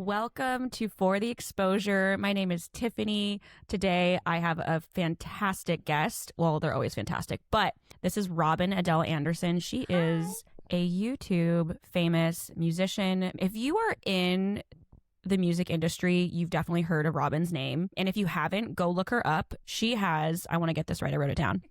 Welcome to For the Exposure. My name is Tiffany. Today I have a fantastic guest. Well, they're always fantastic, but this is Robyn Adele Anderson. She is a YouTube famous musician. If you are in the music industry, you've definitely heard of Robyn's name. And if you haven't, go look her up. She has, I want to get this right, I wrote it down.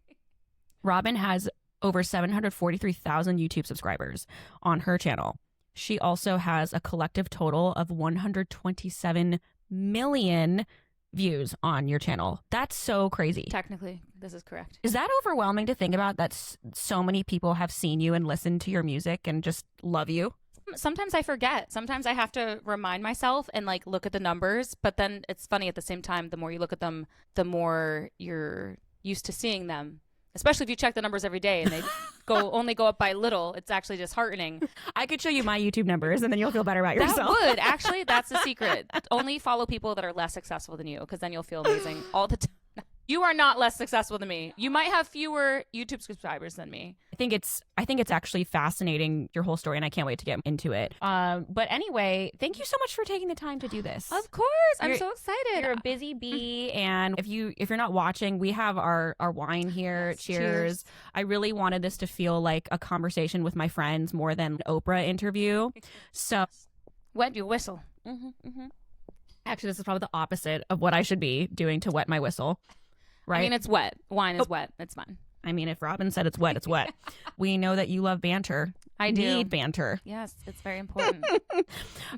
Robyn has over 743,000 YouTube subscribers on her channel. She also has a collective total of 127 million views on your channel. That's so crazy. Technically, this is correct. Is that overwhelming to think about, that so many people have seen you and listened to your music and just love you? Sometimes I forget. Sometimes I have to remind myself and look at the numbers. But then it's funny at the same time, the more you look at them, the more you're used to seeing them. Especially if you check the numbers every day and they only go up by little. It's actually disheartening. I could show you my YouTube numbers and then you'll feel better about yourself. That would. Actually, that's the secret. Only follow people that are less successful than you, because then you'll feel amazing all the time. You are not less successful than me. You might have fewer YouTube subscribers than me. I think it's actually fascinating, your whole story, and I can't wait to get into it. But anyway, thank you so much for taking the time to do this. Of course. I'm so excited. You're a busy bee, and if you're not watching, we have our wine here. Yes, cheers. I really wanted this to feel like a conversation with my friends more than an Oprah interview. So wet your whistle. Actually, this is probably the opposite of what I should be doing to wet my whistle. Right? I mean, it's wet. Wine is wet. It's fine. I mean, if Robyn said it's wet, it's wet. We know that you love banter. I do. Need banter. Yes, it's very important.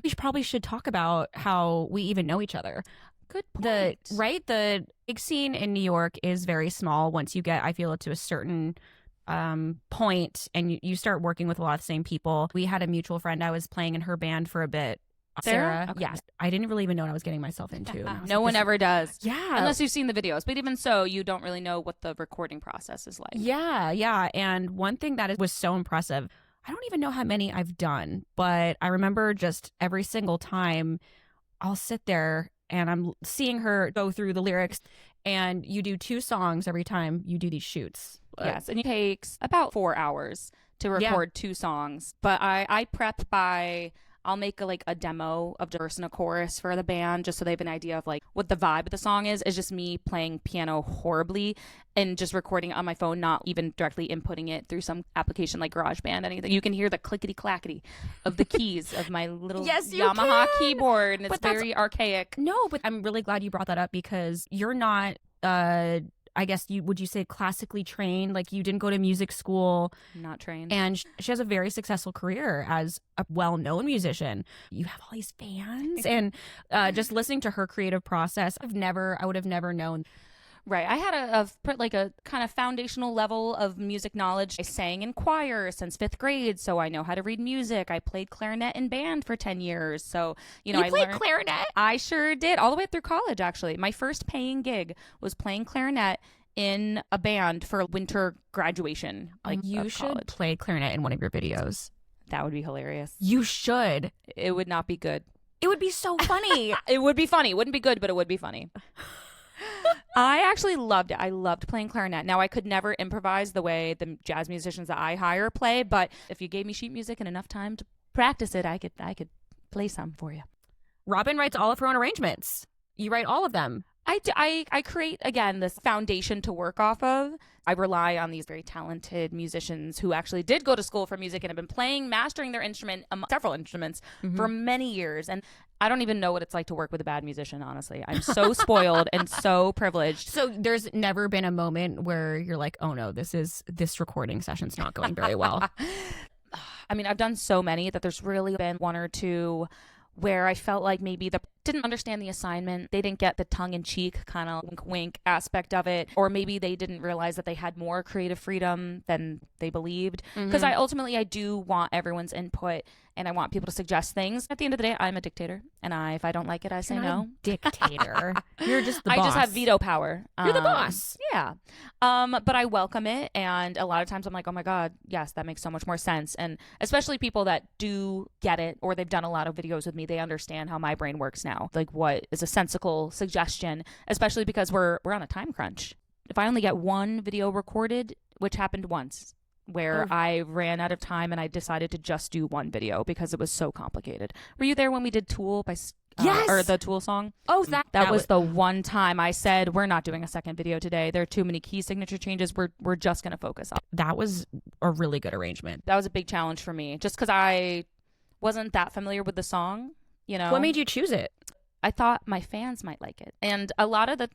We probably should talk about how we even know each other. Good point. The gig scene in New York is very small once you get, I feel, to a certain point, and you start working with a lot of the same people. We had a mutual friend. I was playing in her band for a bit. Sarah? Okay. Yes. I didn't really even know what I was getting myself into. No one ever does. Yeah. Unless you've seen the videos. But even so, you don't really know what the recording process is like. Yeah. And one thing that was so impressive, I don't even know how many I've done, but I remember just every single time I'll sit there and I'm seeing her go through the lyrics, and you do 2 songs every time you do these shoots. Yes. And it takes about 4 hours to record 2 songs. But I prep by... I'll make a demo of the verse and a chorus for the band, just so they have an idea of what the vibe of the song is. It's just me playing piano horribly and just recording it on my phone, not even directly inputting it through some application like GarageBand, anything. You can hear the clickety clackety of the keys of my little Yamaha keyboard, and it's very archaic. No, but I'm really glad you brought that up, because you're not I guess would you say classically trained? You didn't go to music school. Not trained. And she has a very successful career as a well-known musician. You have all these fans, and just listening to her creative process, I would have never known. Right. I had a kind of foundational level of music knowledge. I sang in choir since 5th grade, so I know how to read music. I played clarinet in band for 10 years. So, I played learned clarinet? I sure did, all the way through college, actually. My first paying gig was playing clarinet in a band for winter graduation. You should play clarinet in one of your videos. That would be hilarious. You should. It would not be good. It would be so funny. It would be funny. It wouldn't be good, but it would be funny. I actually loved it. I loved playing clarinet. Now, I could never improvise the way the jazz musicians that I hire play, but if you gave me sheet music and enough time to practice it, I could play some for you. Robyn writes all of her own arrangements. You write all of them. I create, again, this foundation to work off of. I rely on these very talented musicians who actually did go to school for music and have been mastering their instrument, several instruments, for many years. And I don't even know what it's like to work with a bad musician, honestly. I'm so spoiled and so privileged. So there's never been a moment where you're like, oh no, this recording session's not going very well. I mean, I've done so many that there's really been 1 or 2 where I felt like maybe didn't understand the assignment. They didn't get the tongue-in-cheek kind of wink-wink aspect of it. Or maybe they didn't realize that they had more creative freedom than they believed. Because I do want everyone's input, and I want people to suggest things. At the end of the day, I'm a dictator. And if I don't like it, I say no. Dictator. You're just the boss. I just have veto power. You're the boss. Yeah. But I welcome it. And a lot of times I'm like, oh my God, yes, that makes so much more sense. And especially people that do get it, or they've done a lot of videos with me, they understand how my brain works now. What is a sensical suggestion, especially because we're on a time crunch. If I only get 1 video recorded, which happened once, where I ran out of time and I decided to just do 1 video because it was so complicated. Were you there when we did Tool by Yes! Or the Tool song. Oh, that was the one time I said, we're not doing a second video today. There are too many key signature changes. We're just going to focus on. That was a really good arrangement. That was a big challenge for me, just because I wasn't that familiar with the song, you know. What made you choose it? I thought my fans might like it. And a lot of the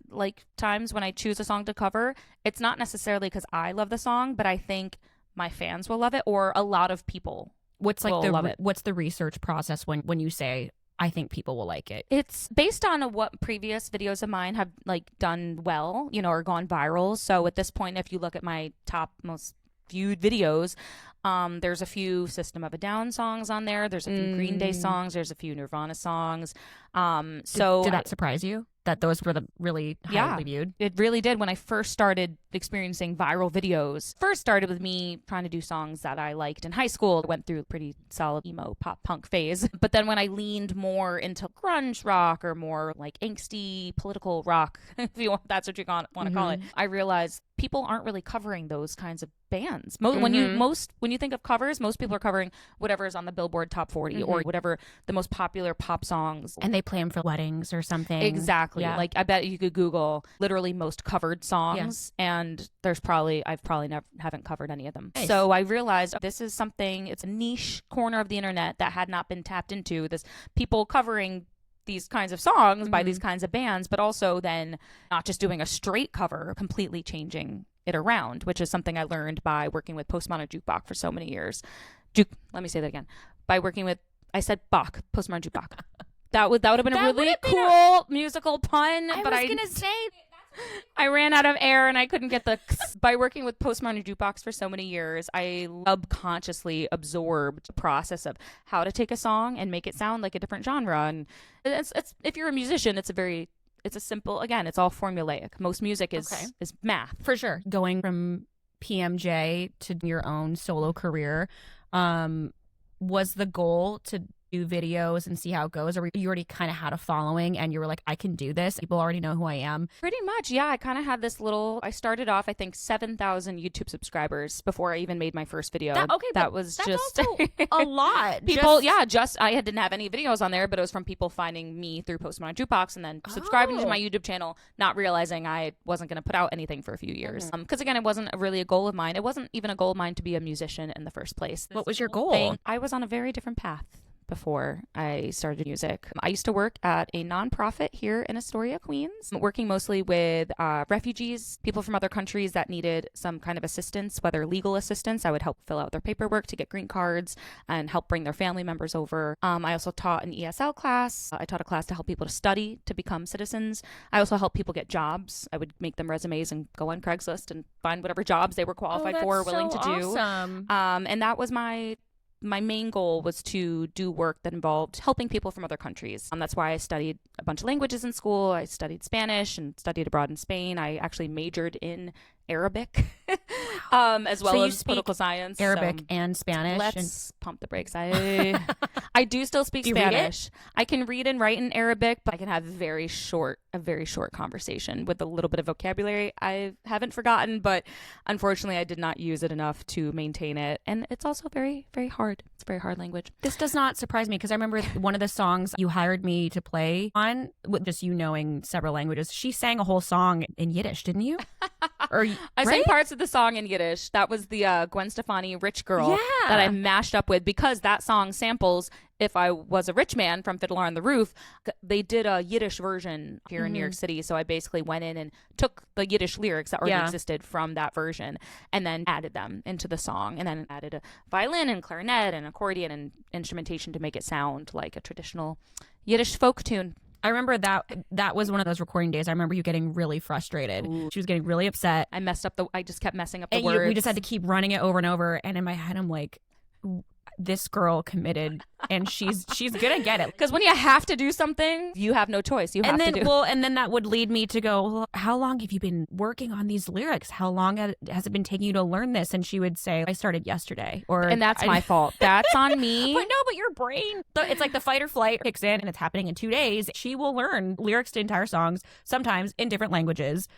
times when I choose a song to cover, it's not necessarily because I love the song, but I think my fans will love it, or a lot of people What's will love it. What's the research process when you say, I think people will like it? It's based on what previous videos of mine have done well, you know, or gone viral. So at this point, if you look at my top most viewed videos, there's a few System of a Down songs on there. There's a few Green Day songs. There's a few Nirvana songs. Did that surprise you that those were the really highly viewed? It really did. When I first started experiencing viral videos, first started with me trying to do songs that I liked in high school. Went through a pretty solid emo pop punk phase. But then when I leaned more into grunge rock or more angsty political rock, if that's what you want to call it, I realized people aren't really covering those kinds of bands. When you think of covers, most people are covering whatever is on the Billboard Top 40 or whatever the most popular pop songs. And they play them for weddings or something. Exactly. Yeah. I bet you could Google literally most covered songs, and I've probably never haven't covered any of them. Nice. So I realized this is something. It's a niche corner of the internet that had not been tapped into. This people covering these kinds of songs by these kinds of bands, but also then not just doing a straight cover, completely changing it around, which is something I learned by working with Postmodern Jukebox for so many years. Let me say that again. By working with, I said Bach, Postmodern Jukebox. That would have been a really cool musical pun. I was gonna say. I ran out of air and I couldn't get the. By working with Postmodern Jukebox for so many years, I subconsciously absorbed the process of how to take a song and make it sound like a different genre. And it's if you're a musician, it's a simple. Again, it's all formulaic. Most music is math. For sure. Going from PMJ to your own solo career, was the goal to do videos and see how it goes, or you already kind of had a following and you were like, I can do this, people already know who I am? Pretty much, yeah. I kind of had this little, I started off I think 7,000 YouTube subscribers before I even made my first video. That was just a lot. People I didn't have any videos on there, but it was from people finding me through Postmodern Jukebox and then subscribing to my YouTube channel, not realizing I wasn't going to put out anything for a few years. Because again, it wasn't really a goal of mine. It wasn't even a goal of mine to be a musician in the first place. What was your goal? I was on a very different path before I started music. I used to work at a nonprofit here in Astoria, Queens, working mostly with refugees, people from other countries that needed some kind of assistance, whether legal assistance. I would help fill out their paperwork to get green cards and help bring their family members over. I also taught an ESL class. I taught a class to help people to study, to become citizens. I also helped people get jobs. I would make them resumes and go on Craigslist and find whatever jobs they were qualified for, willing to do. Awesome. And that was my main goal, was to do work that involved helping people from other countries. That's why I studied a bunch of languages in school. I studied Spanish and studied abroad in Spain. I actually majored in Arabic as well as political science. Arabic and Spanish. Let's pump the brakes. I do still speak Spanish. I can read and write in Arabic, but I can have a very short conversation with a little bit of vocabulary. I haven't forgotten, but unfortunately I did not use it enough to maintain it. And it's also very, very hard. It's a very hard language. This does not surprise me, because I remember one of the songs you hired me to play on, with just you knowing several languages, she sang a whole song in Yiddish, didn't you? I sang parts of the song in Yiddish. That was the Gwen Stefani Rich Girl that I mashed up with, because that song samples If I Was a Rich Man from Fiddler on the Roof. They did a Yiddish version here in New York City, so I basically went in and took the Yiddish lyrics that already existed from that version and then added them into the song, and then added a violin and clarinet and accordion and instrumentation to make it sound like a traditional Yiddish folk tune. I remember that was one of those recording days. I remember you getting really frustrated. Ooh. She was getting really upset. I just kept messing up the words. We just had to keep running it over and over. And in my head, I'm like, this girl committed, and she's gonna get it. Because when you have to do something, you have no choice. You have to do. Well, and then that would lead me to go, well, how long have you been working on these lyrics? How long has it been taking you to learn this? And she would say, I started yesterday. And that's my fault. That's on me. But your brain, it's like the fight or flight kicks in, and it's happening in 2 days. She will learn lyrics to entire songs, sometimes in different languages,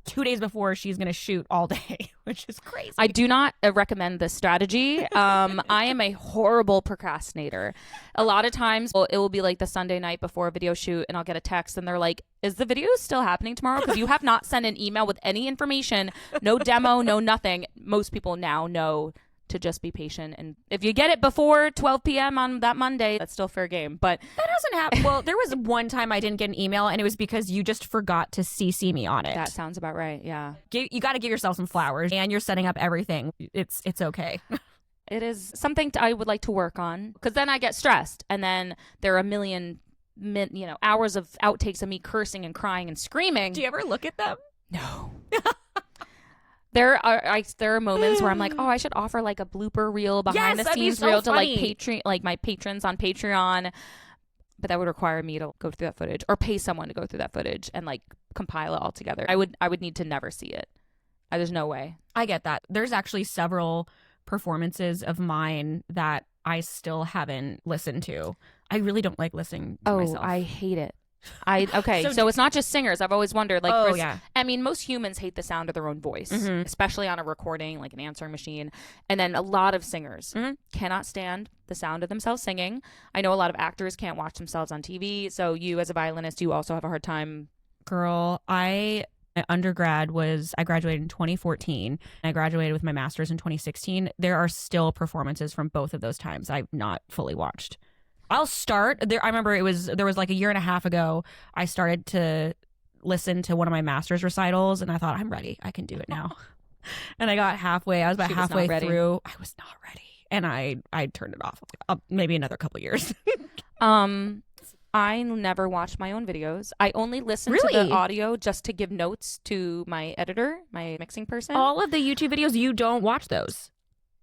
2 days before she's going to shoot all day, which is crazy. I do not recommend this strategy. I am a horrible procrastinator. A lot of times it will be like the Sunday night before a video shoot and I'll get a text and they're like, is the video still happening tomorrow? Because you have not sent an email with any information, no demo, no nothing. Most people now know to just be patient. And if you get it before 12 p.m. on that Monday, that's still fair game. But that doesn't happen. Well, there was one time I didn't get an email and it was because you just forgot to CC me on it. That sounds about right. Yeah. You got to give yourself some flowers and you're setting up everything. It's okay. It is something I would like to work on because then I get stressed and then there are a million hours of outtakes of me cursing and crying and screaming. Do you ever look at them? No. There are moments where I'm like, oh, I should offer like a blooper reel, behind the scenes reel to like my patrons on Patreon, but that would require me to go through that footage or pay someone to go through that footage and like compile it all together. I would need to never see it. There's no way. I get that. There's actually several performances of mine that I still haven't listened to. I really don't like listening to myself. I hate it. So it's not just singers. I've always wondered, like, I mean, most humans hate the sound of their own voice, especially on a recording, like an answering machine. And then a lot of singers cannot stand the sound of themselves singing. I know a lot of actors can't watch themselves on TV. So you, as a violinist, you also have a hard time. Girl, my undergrad I graduated in 2014. I graduated with my master's in 2016. There are still performances from both of those times I've not fully watched. I'll start there. I remember there was like a year and a half ago, I started to listen to one of my master's recitals and I thought, I'm ready. I can do it now. And I got halfway. I was about halfway through. I was not ready. And I turned it off. Maybe another couple years. I never watch my own videos. I only listen to the audio just to give notes to my editor, my mixing person. All of the YouTube videos, you don't watch those?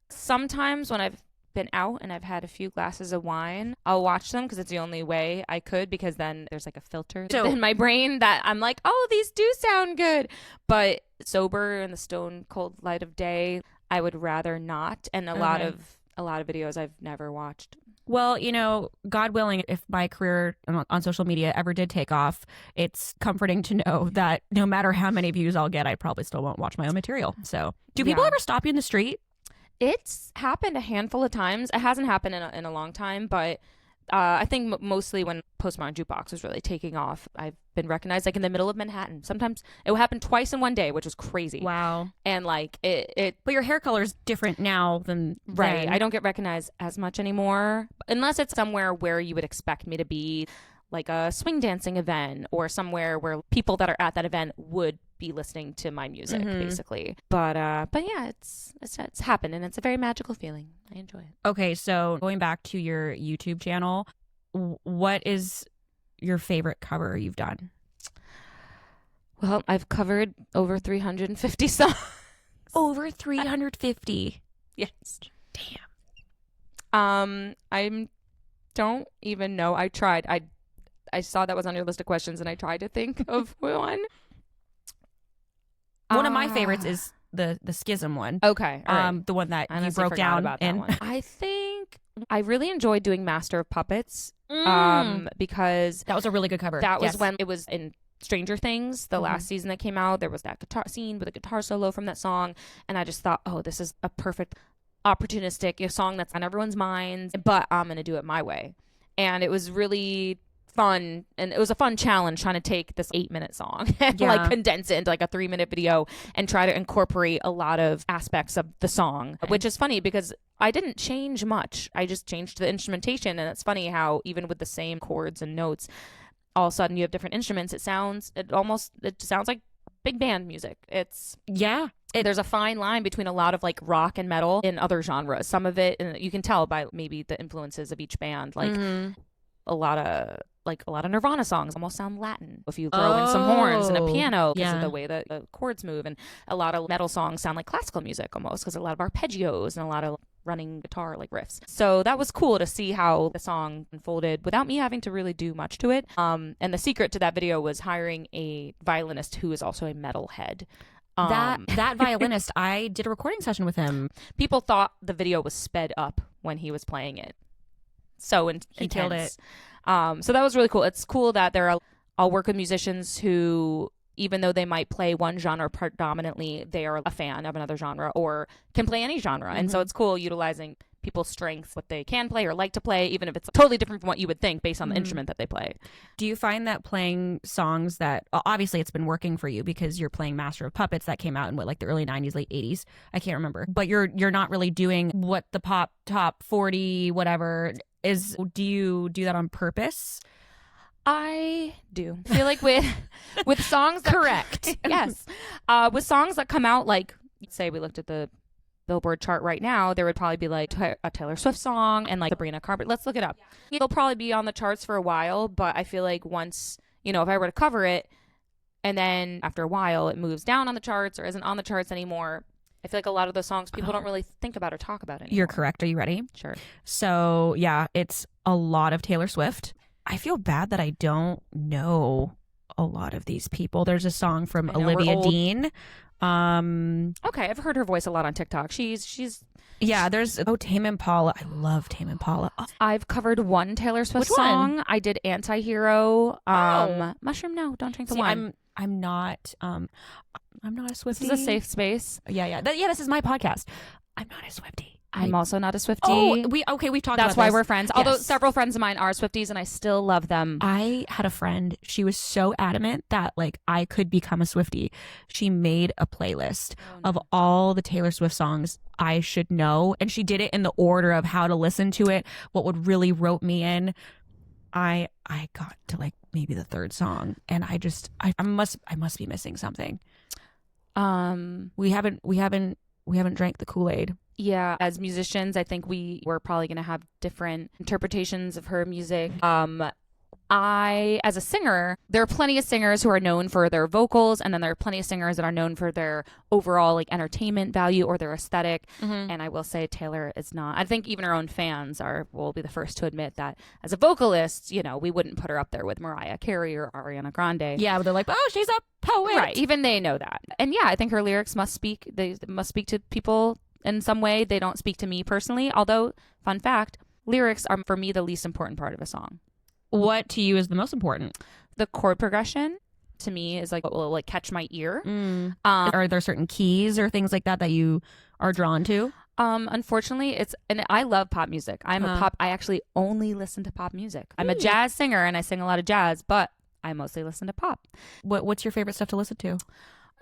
Sometimes when I've been out and I've had a few glasses of wine, I'll watch them because it's the only way I could, because then there's like a filter in my brain that I'm like, oh, these do sound good. But sober in the stone cold light of day, I would rather not. And a lot of videos I've never watched. Well, God willing, if my career on social media ever did take off, it's comforting to know that no matter how many views I'll get, I probably still won't watch my own material. So do people ever stop you in the street? It's happened a handful of times. It hasn't happened in a long time, but I think mostly when Postmodern Jukebox was really taking off, I've been recognized like in the middle of Manhattan. Sometimes it will happen twice in one day, which was crazy. Wow. And like it but your hair color is different now than right. then. I don't get recognized as much anymore unless it's somewhere where you would expect me to be, like a swing dancing event or somewhere where people that are at that event would be listening to my music, basically. But yeah, it's happened and it's a very magical feeling. I enjoy it. Okay, so going back to your YouTube channel, what is your favorite cover you've done? Well, I've covered over 350 songs. Over 350. Yes. Damn. I don't even know. I tried. I saw that was on your list of questions and I tried to think of one. One of my favorites is the Schism one. Okay. All right. The one that you broke down about that one. I think I really enjoyed doing Master of Puppets because that was a really good cover. That was when it was in Stranger Things, the last season that came out. There was that guitar scene with a guitar solo from that song. And I just thought, oh, this is a perfect opportunistic song that's on everyone's minds, but I'm going to do it my way. And it was really fun, and it was a fun challenge trying to take this 8-minute song and like condense it into like a 3-minute video and try to incorporate a lot of aspects of the song, which is funny because I didn't change much. I just changed the instrumentation, and it's funny how even with the same chords and notes, all of a sudden you have different instruments. It sounds like big band music. There's a fine line between a lot of like rock and metal in other genres. Some of it, and you can tell by maybe the influences of each band, like a lot of Nirvana songs almost sound Latin if you throw in some horns and a piano because of the way that the chords move. And a lot of metal songs sound like classical music almost because a lot of arpeggios and a lot of running guitar like riffs. So that was cool to see how the song unfolded without me having to really do much to it. And the secret to that video was hiring a violinist who is also a metalhead. That violinist, I did a recording session with him. People thought the video was sped up when he was playing it. So he killed it. So that was really cool. It's cool that I'll work with musicians who even though they might play one genre predominantly, they are a fan of another genre or can play any genre. And so it's cool utilizing people's strengths, what they can play or like to play, even if it's totally different from what you would think based on the instrument that they play. Do you find that playing songs that, obviously it's been working for you because you're playing Master of Puppets that came out in the early 90s, late 80s? I can't remember. But you're not really doing what the pop top 40 whatever is. Do you do that on purpose? I do. I feel like with songs that correct. Yes. With songs that come out, like, say we looked at the Billboard chart right now, there would probably be like a Taylor Swift song and like Sabrina Carpenter. Let's look it up. It'll probably be on the charts for a while, but I feel like once, if I were to cover it and then after a while it moves down on the charts or isn't on the charts anymore, I feel like a lot of those songs people don't really think about or talk about anymore. You're correct. Are you ready? Sure. So yeah, it's a lot of Taylor Swift. I feel bad that I don't know a lot of these people. There's a song from Olivia Dean. Okay, I've heard her voice a lot on TikTok. She's yeah, there's Tame Impala. I love Tame Impala. I've covered one Taylor Swift song. I did Anti-Hero. Mushroom, no, don't drink the wine. I'm not a Swiftie. This is a safe space. Yeah. This is my podcast. I'm not a Swiftie. I'm also not a Swiftie. Oh, we've talked about this. That's why we're friends. Yes. Although several friends of mine are Swifties and I still love them. I had a friend, she was so adamant that I could become a Swiftie. She made a playlist of all the Taylor Swift songs I should know, and she did it in the order of how to listen to it, what would really rope me in. I got to maybe the third song and I must be missing something. We haven't drank the Kool-Aid. Yeah, as musicians, I think we're probably going to have different interpretations of her music. As a singer, there are plenty of singers who are known for their vocals, and then there are plenty of singers that are known for their overall entertainment value or their aesthetic. And I will say Taylor is not. I think even her own fans will be the first to admit that as a vocalist, we wouldn't put her up there with Mariah Carey or Ariana Grande. Yeah, but they're like, oh, she's a poet. Right, even they know that. And yeah, I think her lyrics must speak to people in some way. They don't speak to me personally, although, fun fact, lyrics are for me the least important part of a song. What to you is the most important? The chord progression to me is what will catch my ear. Are there certain keys or things like that you are drawn to? Unfortunately, and I love pop music. I actually only listen to pop music. I'm a jazz singer and I sing a lot of jazz, but I mostly listen to pop. What's your favorite stuff to listen to?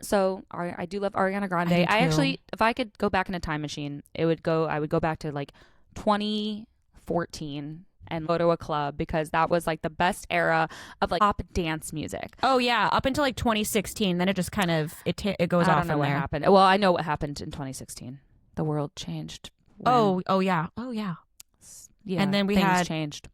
So I do love Ariana Grande. I actually, if I could go back in a time machine, I would go back to 2014 and go to a club because that was the best era of pop dance music. Oh yeah, up until 2016, then it just kind of it goes off. I don't know what happened. Well, I know what happened in 2016. The world changed. Oh yeah. Yeah, and then things changed.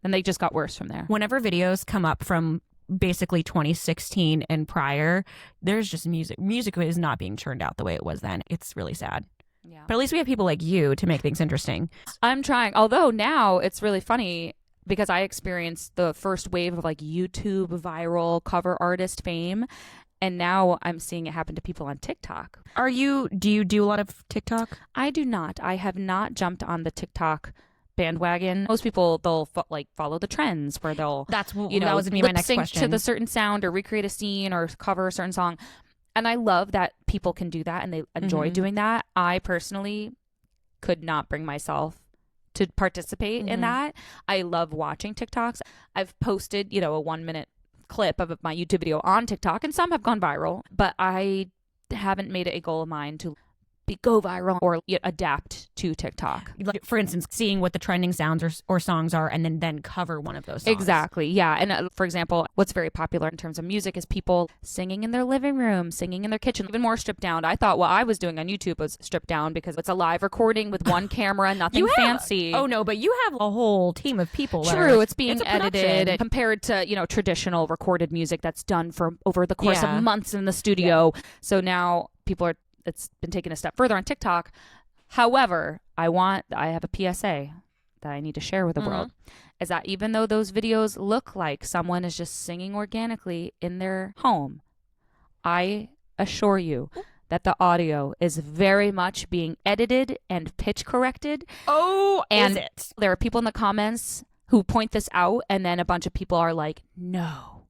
And they just got worse from there. Whenever videos come up from basically 2016 and prior, there's just music is not being churned out the way it was then. It's really sad. Yeah. But at least we have people like you to make things interesting. I'm trying. Although now it's really funny because I experienced the first wave of YouTube viral cover artist fame, and now I'm seeing it happen to people on TikTok. Do you do a lot of TikTok? I do not. I have not jumped on the TikTok bandwagon. Most people, they'll follow the trends where they'll that was gonna be my next question, to the certain sound or recreate a scene or cover a certain song. And I love that people can do that and they enjoy doing that. I personally could not bring myself to participate in that. I love watching TikToks. I've posted, a 1-minute clip of my YouTube video on TikTok, and some have gone viral, but I haven't made it a goal of mine to go viral or adapt to TikTok. For instance, seeing what the trending sounds or songs are and then cover one of those songs. Exactly, yeah. And for example, what's very popular in terms of music is people singing in their living room, singing in their kitchen, even more stripped down. I thought what I was doing on YouTube was stripped down because it's a live recording with one camera, nothing fancy. Oh no, but you have a whole team of people. True, it's being edited and compared to, traditional recorded music that's done for over the course of months in the studio. Yeah. So now it's been taken a step further on TikTok. However, I have a PSA that I need to share with the world, is that even though those videos look like someone is just singing organically in their home, I assure you that the audio is very much being edited and pitch corrected. Oh, and is it? There are people in the comments who point this out, and then a bunch of people are like, no.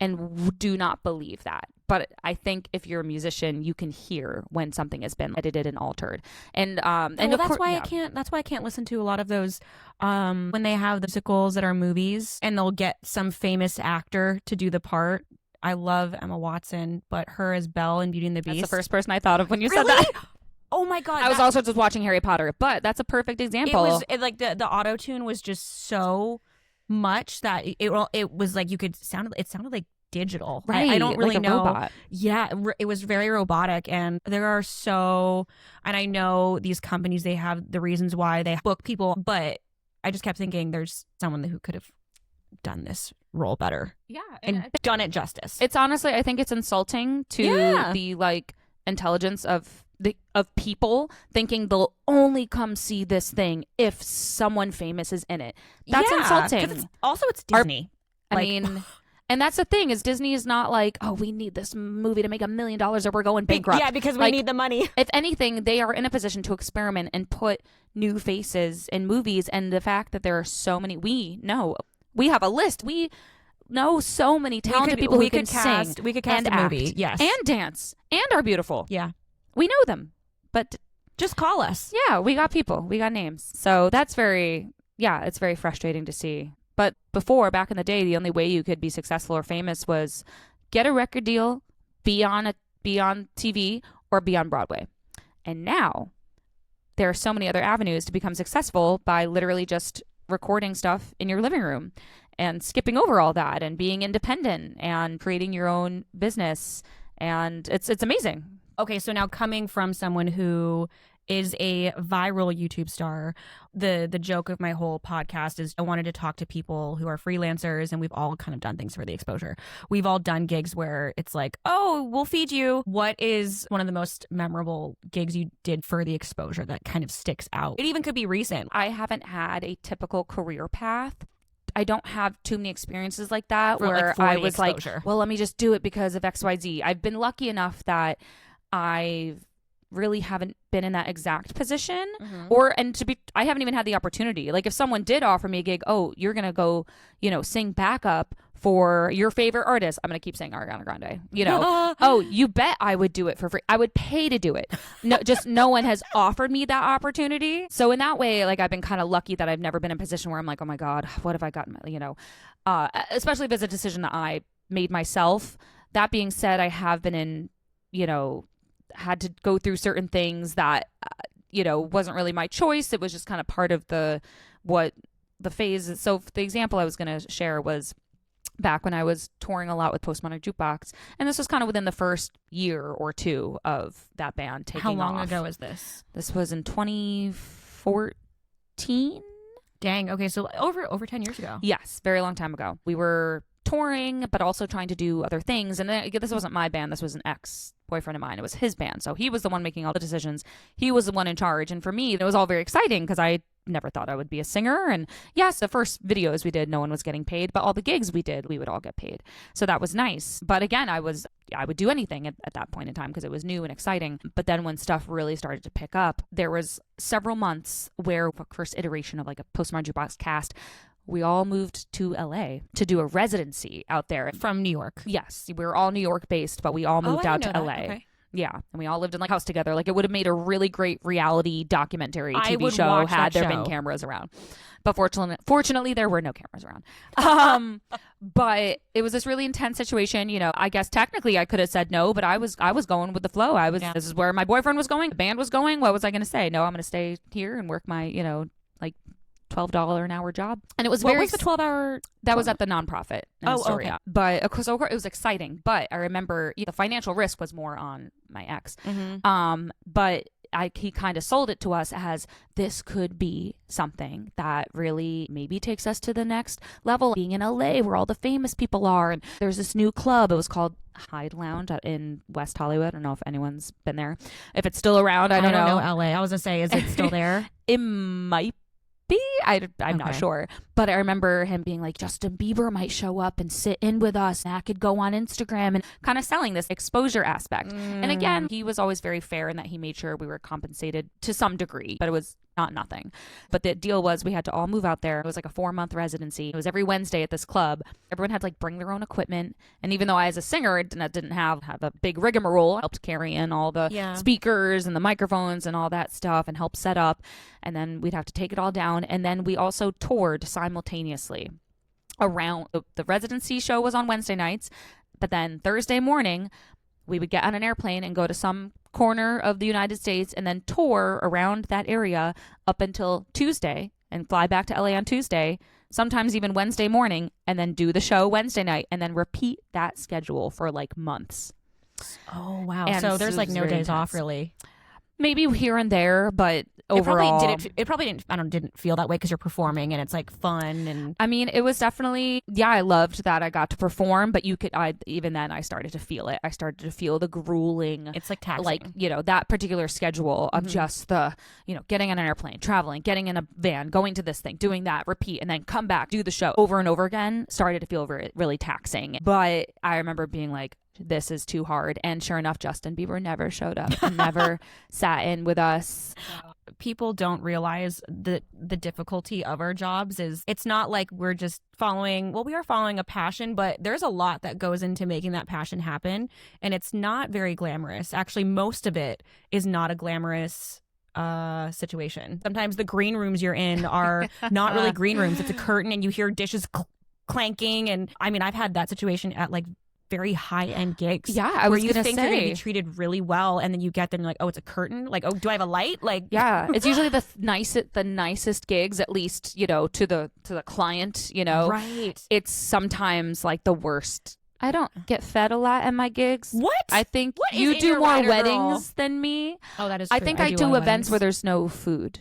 and do not believe that. But I think if you're a musician, you can hear when something has been edited and altered. And that's why I can't listen to a lot of those when they have the musicals that are movies and they'll get some famous actor to do the part. I love Emma Watson, but her as Belle in Beauty and the Beast. That's the first person I thought of when you said that. Oh my God. I was also just watching Harry Potter, but that's a perfect example. Like the auto tune was just so much that it was like it sounded like digital. Right. I don't really like a know. Robot. Yeah, it was very robotic. And and I know these companies, they have the reasons why they book people, but I just kept thinking there's someone who could have done this role better. Yeah. And done it justice. It's honestly, I think it's insulting to the like intelligence of people thinking they'll only come see this thing if someone famous is in it. That's insulting. It's Disney. And that's the thing is Disney is not like, oh, we need this movie to make $1 million or we're going bankrupt. Yeah, because we need the money. If anything, they are in a position to experiment and put new faces in movies. And the fact that there are so many, we have a list. We know so many talented people who can sing. We could cast a movie, yes. And dance and are beautiful. Yeah. We know them, but just call us. Yeah, we got people. We got names. So that's it's very frustrating to see. But before, back in the day, the only way you could be successful or famous was get a record deal, be on TV, or be on Broadway. And now there are so many other avenues to become successful by literally just recording stuff in your living room and skipping over all that and being independent and creating your own business. And it's amazing. Okay, so now coming from someone who is a viral YouTube star, the joke of my whole podcast is I wanted to talk to people who are freelancers, and we've all kind of done things for the exposure. We've all done gigs where it's like, oh, we'll feed you. What is one of the most memorable gigs you did for the exposure that kind of sticks out? It even could be recent. I haven't had a typical career path. I don't have too many experiences like that where I was exposure. Like, well, let me just do it because of XYZ. I've been lucky enough that I really haven't been in that exact position I haven't even had the opportunity. Like if someone did offer me a gig, oh, you're going to go, sing backup for your favorite artist. I'm going to keep saying Ariana Grande, oh, you bet I would do it for free. I would pay to do it. No one has offered me that opportunity. So in that way, like I've been kind of lucky that I've never been in a position where I'm like, oh my God, what have I gotten, especially if it's a decision that I made myself. That being said, I have been in, had to go through certain things that, wasn't really my choice. It was just kind of part of the phase. So the example I was going to share was back when I was touring a lot with Postmodern Jukebox. And this was kind of within the first year or two of that band taking off. How long ago is this? This was in 2014. Dang. Okay. So over 10 years ago. Yes. Very long time ago. We were touring, but also trying to do other things. And this wasn't my band. This was an ex-boyfriend of mine. It was his band. So he was the one making all the decisions. He was the one in charge. And for me, it was all very exciting because I never thought I would be a singer. And yes, the first videos we did, no one was getting paid, but all the gigs we did, we would all get paid. So that was nice. But again, I would do anything at that point in time because it was new and exciting. But then when stuff really started to pick up, there was several months where the first iteration of like a Postmodern Jukebox cast, we all moved to LA to do a residency out there. From New York? Yes. We were all New York based, but we all moved out to LA. Okay. Yeah. And we all lived in like a house together. Like it would have made a really great reality documentary TV show had there been cameras around. But fortunately, there were no cameras around. But it was this really intense situation. I guess technically I could have said no, but I was going with the flow. This is where my boyfriend was going. The band was going. What was I going to say? No, I'm going to stay here and work my, like $12 an hour job. And it was what was the 12-hour? That was at the nonprofit in Astoria. Okay. But of course it was exciting. But I remember the financial risk was more on my ex. Mm-hmm. But he kind of sold it to us as this could be something that really maybe takes us to the next level. Being in LA where all the famous people are. And there's this new club. It was called Hyde Lounge in West Hollywood. I don't know if anyone's been there. If it's still around, I don't know. LA. I was going to say, is it still there? It might be. I'm not sure. But I remember him being like, Justin Bieber might show up and sit in with us. And I could go on Instagram and kind of selling this exposure aspect. And again, he was always very fair in that he made sure we were compensated to some degree. But it was not nothing. But the deal was we had to all move out there. It was like a 4-month residency. It was every Wednesday at this club. Everyone had to like bring their own equipment. And even though I, as a singer, didn't have a big rigmarole, I helped carry in all the speakers and the microphones and all that stuff and help set up. And then we'd have to take it all down. And then we also toured simultaneously around. The residency show was on Wednesday nights. But then Thursday morning, we would get on an airplane and go to some corner of the United States and then tour around that area up until Tuesday and fly back to LA on Tuesday, sometimes even Wednesday morning, and then do the show Wednesday night and then repeat that schedule for like months. Oh, wow. And so there's like no days off really. Maybe here and there, but overall, it probably didn't feel that way because you're performing and it's like fun. And I mean, it was definitely, I loved that I got to perform, but even then I started to feel it. I started to feel the grueling. It's like taxing. Like, that particular schedule of just the, getting on an airplane, traveling, getting in a van, going to this thing, doing that, repeat, and then come back, do the show over and over again, started to feel really taxing. But I remember being like, this is too hard. And sure enough, Justin Bieber never showed up and never sat in with us. People don't realize the difficulty of our jobs is it's not like we're just we are following a passion, but there's a lot that goes into making that passion happen. And it's not very glamorous. Actually, most of it is not a glamorous situation. Sometimes the green rooms you're in are not really green rooms. It's a curtain and you hear dishes clanking. And I mean, I've had that situation at like very high-end gigs. Yeah, I was where you gonna think say you're going to be treated really well, and then you get there and you're like, oh, it's a curtain? Like, oh, do I have a light? Like, yeah, it's usually the nicest gigs, at least, to the client, Right. It's sometimes like the worst. I don't get fed a lot at my gigs. What? I think what you do more rider, weddings girl? Than me. Oh, that is true. I think I do events where there's no food.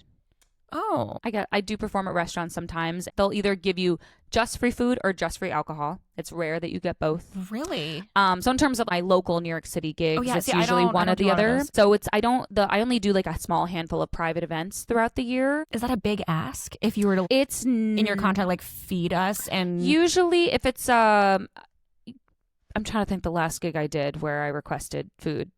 Oh. I do perform at restaurants sometimes. They'll either give you just free food or just free alcohol. It's rare that you get both. Really? So in terms of my local New York City gigs, it's usually one or the other. So I only do like a small handful of private events throughout the year. Is that a big ask if you were to in your contract like feed us? And usually if it's I'm trying to think the last gig I did where I requested food.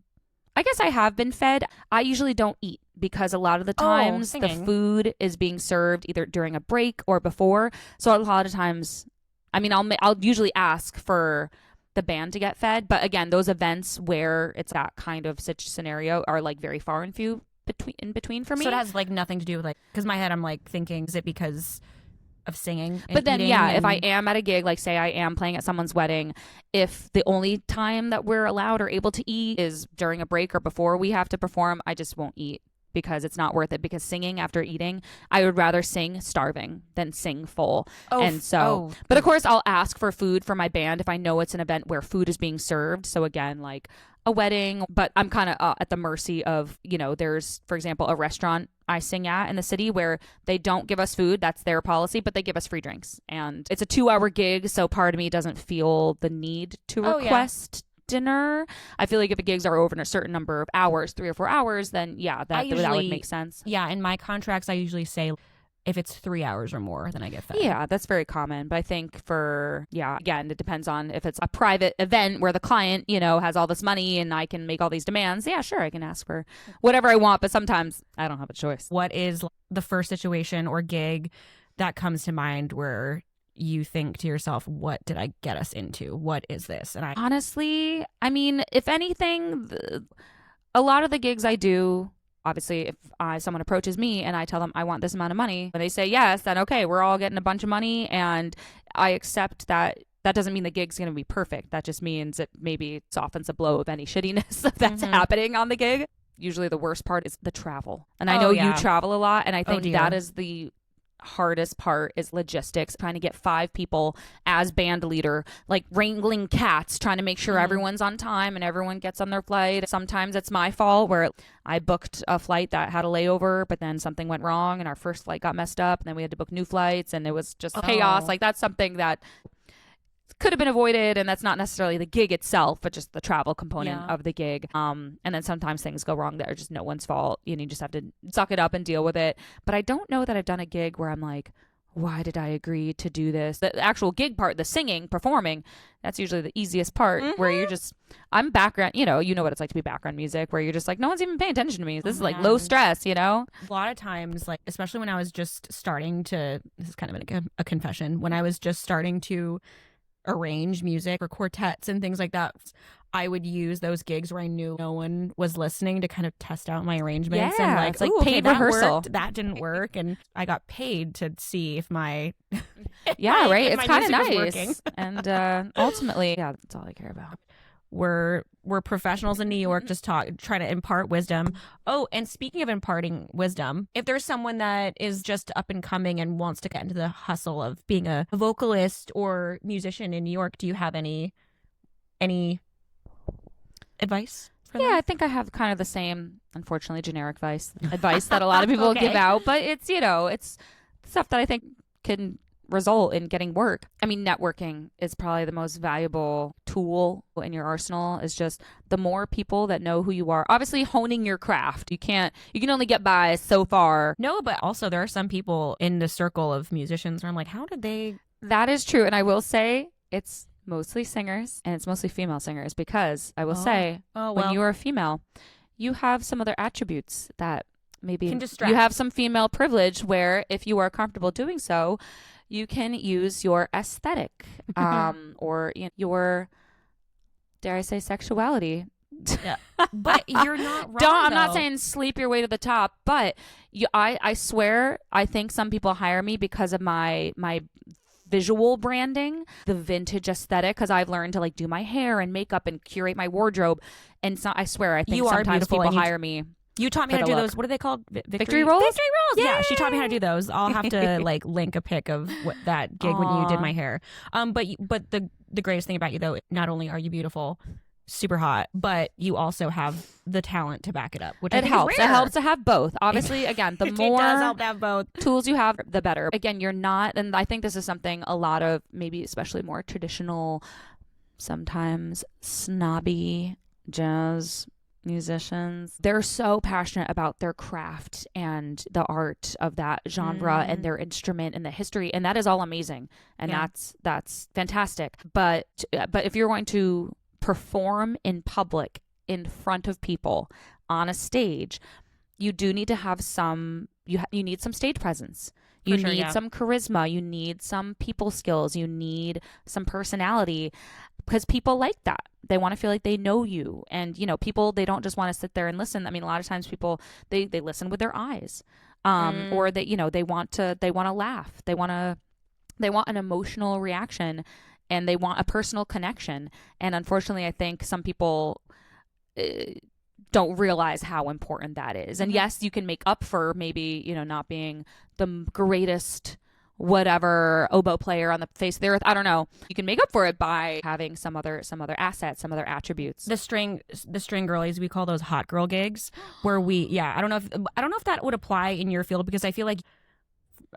I guess I have been fed. I usually don't eat because a lot of the times the food is being served either during a break or before. So a lot of times, I mean, I'll usually ask for the band to get fed. But again, those events where it's that kind of scenario are like very far and few in between for me. So it has like nothing to do with like, because in my head I'm like thinking, is it because of singing and but then eating if I am at a gig, like say I am playing at someone's wedding, if the only time that we're allowed or able to eat is during a break or before we have to perform, I just won't eat because it's not worth it. Because singing after eating, I would rather sing starving than sing full. But of course I'll ask for food for my band if I know it's an event where food is being served. So again, like a wedding, but I'm kind of at the mercy of, there's, for example, a restaurant I sing at in the city where they don't give us food. That's their policy, but they give us free drinks. And it's a 2-hour gig, so part of me doesn't feel the need to request dinner. I feel like if the gigs are over in a certain number of hours, 3 or 4 hours, then that would make sense. Yeah, in my contracts, I usually say if it's 3 hours or more, then I get fed. Yeah, that's very common. But I think again, it depends on if it's a private event where the client, has all this money and I can make all these demands. Yeah, sure, I can ask for whatever I want, but sometimes I don't have a choice. What is the first situation or gig that comes to mind where you think to yourself, what did I get us into? What is this? And honestly, I mean, if anything, a lot of the gigs I do, obviously, if someone approaches me and I tell them I want this amount of money, and they say yes, then okay, we're all getting a bunch of money, and I accept that. That doesn't mean the gig's going to be perfect. That just means it maybe softens the blow of any shittiness that's happening on the gig. Usually the worst part is the travel. And I know you travel a lot, and I think that is the hardest part is logistics, trying to get 5 people as band leader, like wrangling cats, trying to make sure everyone's on time and everyone gets on their flight. Sometimes it's my fault where I booked a flight that had a layover, but then something went wrong and our first flight got messed up and then we had to book new flights and it was just chaos. Like that's something that could have been avoided, and that's not necessarily the gig itself, but just the travel component of the gig. And then sometimes things go wrong that are just no one's fault. You just have to suck it up and deal with it. But I don't know that I've done a gig where I'm like, why did I agree to do this? The actual gig part, the singing, performing, that's usually the easiest part where you're just, I'm background, you know what it's like to be background music where you're just like, no one's even paying attention to me. This is like low stress, you know? A lot of times, like, especially when I was just starting to, this is kind of a confession, when I was just starting to arrange music for quartets and things like that, I would use those gigs where I knew no one was listening to kind of test out my arrangements. Yeah, and like, it's like that paid rehearsal. worked, that didn't work, and I got paid to see if my right. It's kind of nice. nice. And ultimately, yeah, that's all I care about. We're professionals in New York, just trying to impart wisdom. Oh, and speaking of imparting wisdom, if there's someone that is just up and coming and wants to get into the hustle of being a vocalist or musician in New York, do you have any advice for them? Yeah, I think I have kind of the same, unfortunately, generic advice that a lot of people give out, but it's, it's stuff that I think can result in getting work. I mean, networking is probably the most valuable tool in your arsenal. Is just the more people that know who you are. Obviously, honing your craft. You can only get by so far. No, but also there are some people in the circle of musicians where I'm like, how did they? That is true, and I will say it's mostly singers, and it's mostly female singers, because I will say when you are a female, you have some other attributes that maybe can distract. You have some female privilege where if you are comfortable doing so, you can use your aesthetic or your, dare I say, sexuality. Yeah. But you're not wrong. I'm not saying sleep your way to the top, but I swear I think some people hire me because of my visual branding, the vintage aesthetic, because I've learned to like do my hair and makeup and curate my wardrobe. And so I swear, I think you sometimes people hire me. You taught me how to do those. What are they called? Victory rolls? Victory rolls. Yeah, she taught me how to do those. I'll have to like link a pic of that gig when you did my hair. But the greatest thing about you though, not only are you beautiful, super hot, but you also have the talent to back it up, which it helps. It helps to have both. Obviously, again, the more it does help to have both tools you have, the better. Again, you're not, and I think this is something a lot of maybe especially more traditional, sometimes snobby jazz musicians, they're so passionate about their craft and the art of that genre and their instrument and the history, and that is all amazing, and that's fantastic. But if you're going to perform in public in front of people on a stage, you do need to have some you need some stage presence. You need some charisma, you need some people skills, you need some personality, because people like that. They want to feel like they know you. And, people, they don't just want to sit there and listen. I mean, a lot of times people, they listen with their eyes, or they want to laugh. They want an emotional reaction, and they want a personal connection. And unfortunately, I think some people don't realize how important that is. And yes, you can make up for maybe, not being the greatest whatever oboe player on the face of the earth. I don't know. You can make up for it by having some other assets, some other attributes. The string girlies, we call those hot girl gigs, where I don't know if that would apply in your field, because I feel like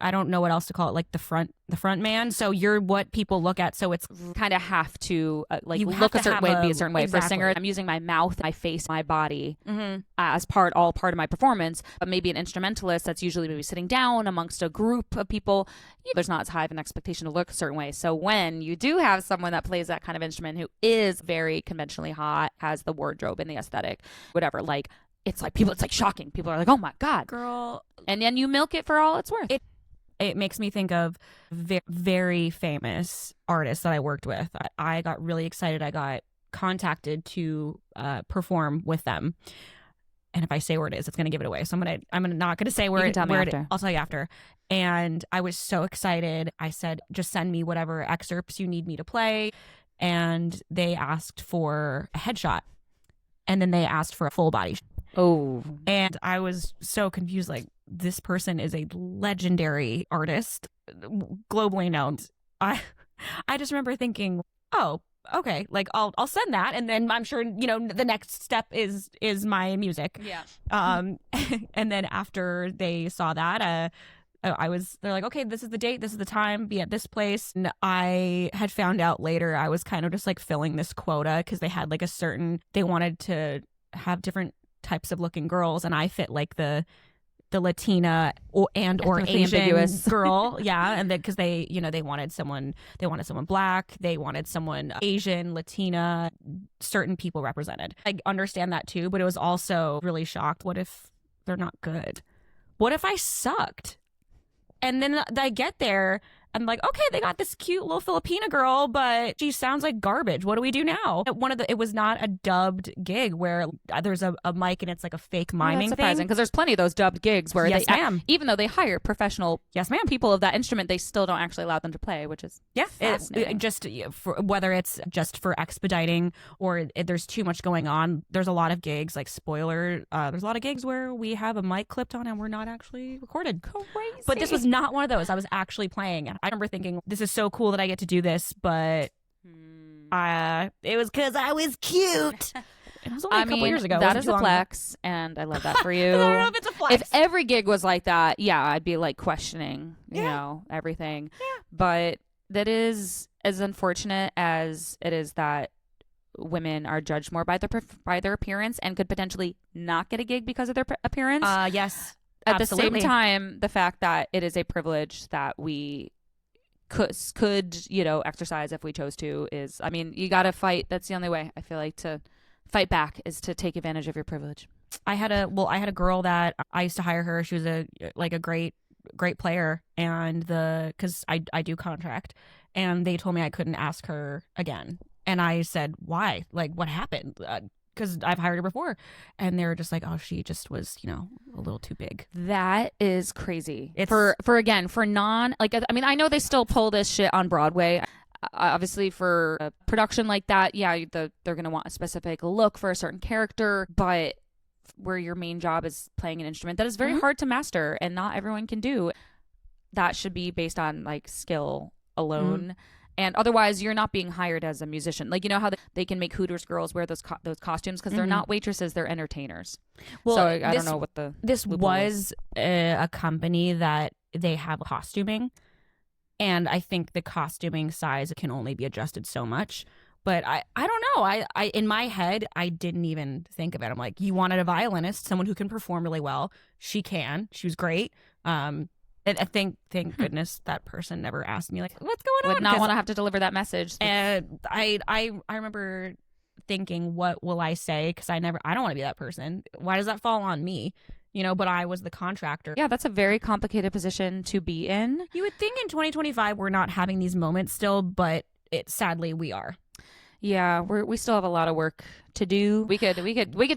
I don't know what else to call it, like the front man. So you're what people look at. So it's kind of have to look a certain way and be a certain way. Exactly. For a singer, I'm using my mouth, my face, my body as all part of my performance. But maybe an instrumentalist, that's usually maybe sitting down amongst a group of people, there's not as high of an expectation to look a certain way. So when you do have someone that plays that kind of instrument who is very conventionally hot, has the wardrobe and the aesthetic, whatever, like it's like shocking. People are like, oh my God, girl. And then you milk it for all it's worth. It makes me think of very famous artists that I worked with. I got really excited. I got contacted to perform with them. And if I say where it is, it's going to give it away. So I'm not going to say where it is. I'll tell you after. And I was so excited. I said, just send me whatever excerpts you need me to play. And they asked for a headshot. And then they asked for a full body. Oh. And I was so confused, like, this person is a legendary artist, globally known. I just remember thinking, oh, okay, like I'll send that, and then I'm sure the next step is my music. Yeah. And then after they saw that, they're like, okay, this is the date, this is the time, be at this place. And I had found out later I was kind of just like filling this quota because they had like they wanted to have different types of looking girls, and I fit like the the Latina or Ethnically Asian ambiguous. girl, yeah, and then because they wanted someone black, they wanted someone Asian, Latina, certain people represented. I understand that too, but it was also really shocked. What if they're not good? What if I sucked? And then I get there. I'm like, okay, they got this cute little Filipina girl, but she sounds like garbage. What do we do now? It was not a dubbed gig where there's a mic and it's like a fake miming that's surprising thing. because there's plenty of those dubbed gigs where Yes, ma'am. even though they hire professional Yes, ma'am. people of that instrument, they still don't actually allow them to play, which is fascinating. Just for, whether it's just for expediting or there's too much going on. There's a lot of gigs, like spoiler, there's a lot of gigs where we have a mic clipped on and we're not actually recorded. Crazy. But this was not one of those. I was actually playing. I remember thinking, this is so cool that I get to do this, but it was because I was cute. It was only a couple years ago. That is a flex, and I love that for you. I don't know if it's a flex. If every gig was like that, yeah, I'd be like questioning, you know, everything. Yeah. But that is as unfortunate as it is that women are judged more by their appearance and could potentially not get a gig because of their appearance. Yes. At Absolutely. the same time, the fact that it is a privilege that we could exercise if we chose to is, I mean, you got to fight. That's the only way, I feel like, to fight back is to take advantage of your privilege. I had a girl that I used to hire her. She was a great player, and because I do contract, and they told me I couldn't ask her again. And I said, why? Like, what happened? Because I've hired her before. And they were just like, oh, she just was, a little too big. That is crazy. It's for non, like, I mean, I know they still pull this shit on Broadway. Obviously, for a production like that, yeah, they're going to want a specific look for a certain character. But where your main job is playing an instrument that is very hard to master and not everyone can do, that should be based on, like, skill alone. And otherwise, you're not being hired as a musician. Like, you know how they can make Hooters girls wear those costumes because they're not waitresses, they're entertainers. Well, so I don't know what this was a company that they have costuming, and I think the costuming size can only be adjusted so much. But I don't know. I in my head, I didn't even think of it. I'm like, you wanted a violinist, someone who can perform really well. She can. She was great. And I think, thank goodness that person never asked me, like, what's going on? Would not want to have to deliver that message. And I remember thinking, what will I say? Because I don't want to be that person. Why does that fall on me? But I was the contractor. Yeah, that's a very complicated position to be in. You would think in 2025 we're not having these moments still, but sadly we are. Yeah, we still have a lot of work to do. We could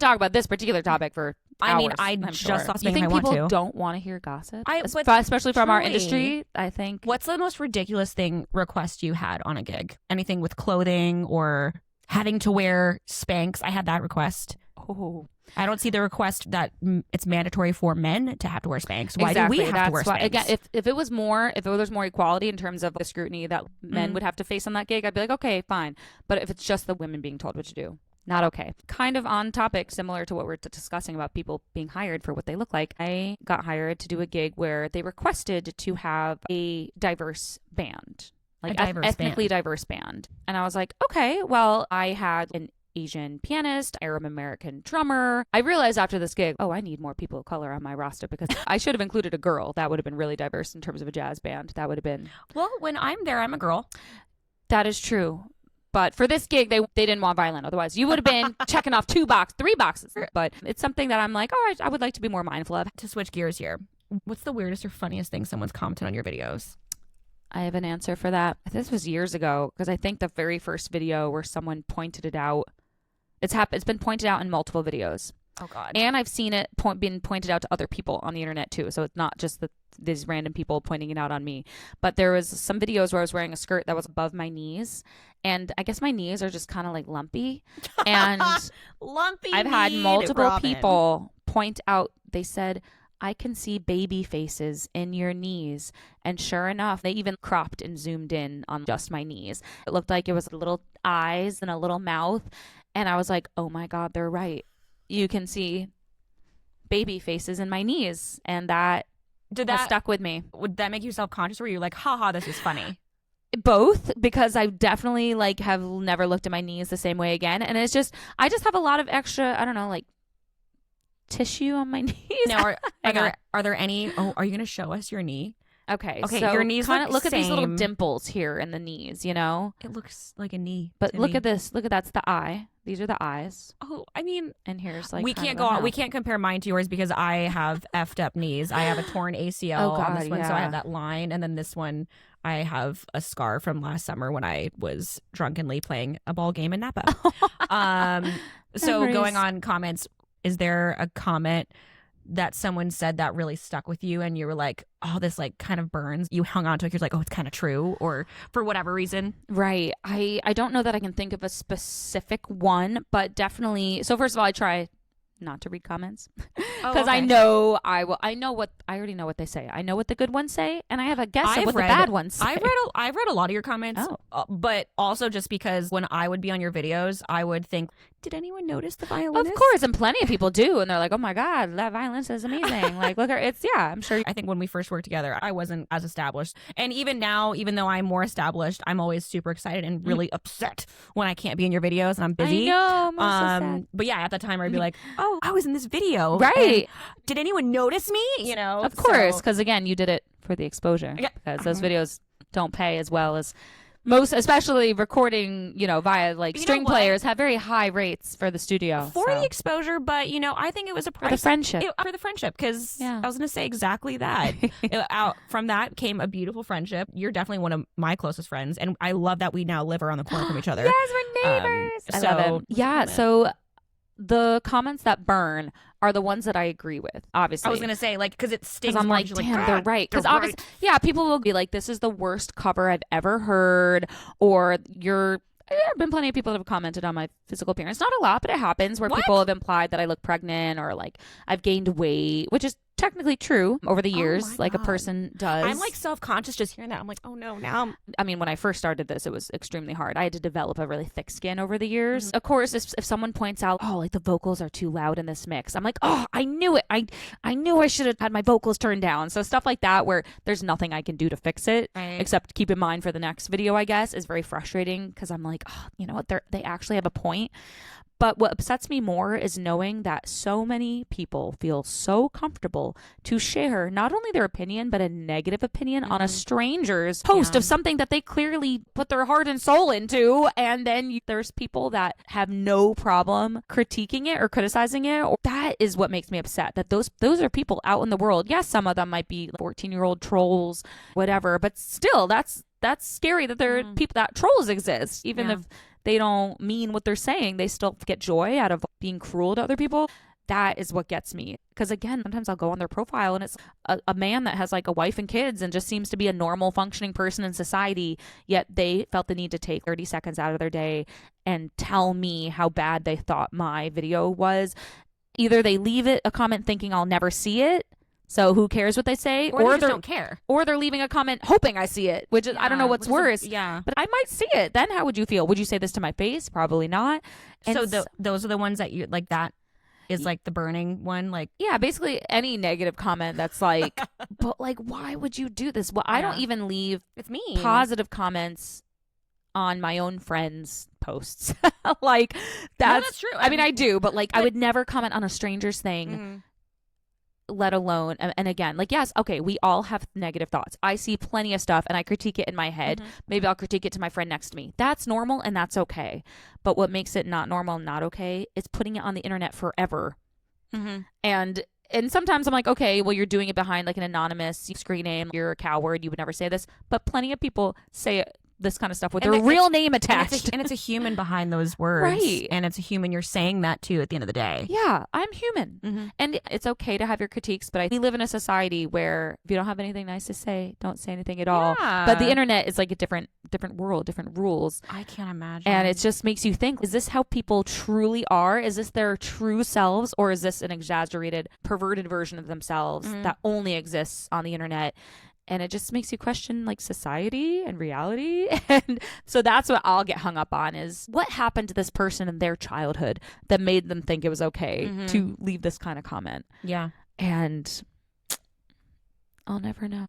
talk about this particular topic for hours. I mean, just lost my You think I want people to. don't want to hear gossip? truly, Especially from our industry, I think. What's the most ridiculous request you had on a gig? Anything with clothing or having to wear Spanx? I had that request. Oh. I don't see the request that it's mandatory for men to have to wear Spanx. Why exactly. do we have to wear Spanx? Again, if there was more equality in terms of the scrutiny that men would have to face on that gig, I'd be like, okay, fine. But if it's just the women being told what to do, not okay. Kind of on topic, similar to what we're discussing about people being hired for what they look like. I got hired to do a gig where they requested to have a diverse band, like ethnically diverse band. And I was like, okay, well, I had an Asian pianist, Arab American drummer. I realized after this gig, I need more people of color on my roster because I should have included a girl. That would have been really diverse in terms of a jazz band. That would have been. Well, when I'm there, I'm a girl. That is true. But for this gig, they didn't want violin. Otherwise, you would have been checking off 3 boxes. But it's something that I'm like, I would like to be more mindful of. To switch gears here, what's the weirdest or funniest thing someone's commented on your videos? I have an answer for that. This was years ago because I think the very first video where someone pointed it out, it's been pointed out in multiple videos. Oh, God. And I've seen it being pointed out to other people on the internet, too. So it's not just these random people pointing it out on me. But there was some videos where I was wearing a skirt that was above my knees. And I guess my knees are just kind of like lumpy. And lumpy. I've had multiple people point out, they said, I can see baby faces in your knees. And sure enough, they even cropped and zoomed in on just my knees. It looked like it was little eyes and a little mouth. And I was like, oh my God, they're right. You can see baby faces in my knees. And that stuck with me. Would that make you self-conscious? Or were you like, haha, this is funny? Both, because I definitely have never looked at my knees the same way again. And I just have a lot of extra, I don't know, tissue on my knees. Now, are there any? Oh, are you going to show us your knee? Okay, so your knees look at these little same. dimples here in the knees, you know? It looks like a knee. But look at this. Look at that's the eye. These are the eyes. Oh, I mean, and here's like we can't go on. We can't compare mine to yours because I have effed up knees. I have a torn ACL on this one, so I have that line, and then this one I have a scar from last summer when I was drunkenly playing a ball game in Napa. So going on comments, is there a comment that someone said that really stuck with you and you were like, oh, this like kind of burns? You hung on to it. You're like, oh, it's kind of true, or for whatever reason. Right. I don't know that I can think of a specific one, but definitely. So first of all, I try not to read comments because I know I already know what they say. I know what the good ones say, and I have a guess of what the bad ones say. I've read a lot of your comments, but also just because when I would be on your videos, I would think, did anyone notice the violinist? Of course, and plenty of people do, and they're like, oh my God, that violinist is amazing. Like, look, I'm sure. I think when we first worked together, I wasn't as established. And even now, even though I'm more established, I'm always super excited and really upset when I can't be in your videos and I'm busy. I know, I'm so sad. But yeah, at the time I'd be like, oh, I was in this video. Right. Did anyone notice me? You know? Of course, because again, you did it for the exposure. Yeah. Because those videos don't pay as well as most, especially recording, via like string players have very high rates for the studio. For the exposure, but I think it was a price. For the friendship. For the friendship, because I was going to say exactly that. Out from that came a beautiful friendship. You're definitely one of my closest friends, and I love that we now live around the corner from each other. Yes, we're neighbors. I love it. Yeah, so the comments that burn are the ones that I agree with, obviously. I was going to say, like, because it stings. I'm like, damn, they're right. Because obviously, people will be like, this is the worst cover I've ever heard, or there have been plenty of people that have commented on my physical appearance. Not a lot, but it happens where people have implied that I look pregnant or like I've gained weight, which is technically true over the years, like a person does. I'm like self-conscious just hearing that. I'm like, oh no, now I mean, when I first started this, it was extremely hard. I had to develop a really thick skin over the years. Mm-hmm. Of course, if someone points out, oh, like the vocals are too loud in this mix, I'm like, oh, I knew it. I knew I should have had my vocals turned down. So stuff like that where there's nothing I can do to fix it, except keep in mind for the next video, I guess, is very frustrating because I'm like, oh, you know what? They actually have a point. But what upsets me more is knowing that so many people feel so comfortable to share not only their opinion, but a negative opinion on a stranger's post of something that they clearly put their heart and soul into. And then there's people that have no problem critiquing it or criticizing it. That is what makes me upset, that those are people out in the world. Yes, some of them might be 14-year-old trolls, whatever. But still, that's scary that there are people, that trolls exist. Even if they don't mean what they're saying, they still get joy out of being cruel to other people. That is what gets me. Because again, sometimes I'll go on their profile and it's a man that has like a wife and kids and just seems to be a normal functioning person in society, yet they felt the need to take 30 seconds out of their day and tell me how bad they thought my video was. Either they leave it a comment thinking I'll never see it, so who cares what they say? Or they don't care. Or they're leaving a comment hoping I see it, which is, I don't know what's worse. But I might see it. Then how would you feel? Would you say this to my face? Probably not. And so those are the ones that you, like, that is like the burning one? Like, yeah, basically any negative comment that's like, but like, why would you do this? Well, I don't even leave positive comments on my own friends' posts. Like, that's true. I mean, I do, but like, I would never comment on a stranger's thing. Let alone, and again, like, yes, okay, we all have negative thoughts. I see plenty of stuff and I critique it in my head. Maybe I'll critique it to my friend next to me. That's normal and that's okay. But what makes it not normal and not okay is putting it on the internet forever. And sometimes I'm like, okay, well, you're doing it behind like an anonymous screen name. You're a coward. You would never say this. But plenty of people say this kind of stuff with their real name attached. And it's a human behind those words. Right. And it's a human you're saying that to at the end of the day. Yeah, I'm human. And it's okay to have your critiques, but we live in a society where if you don't have anything nice to say, don't say anything at all. But the internet is like a different world, different rules. I can't imagine. And it just makes you think, is this how people truly are? Is this their true selves? Or is this an exaggerated, perverted version of themselves that only exists on the internet? And it just makes you question like society and reality. And so that's what I'll get hung up on, is what happened to this person in their childhood that made them think it was okay to leave this kind of comment. Yeah. And I'll never know.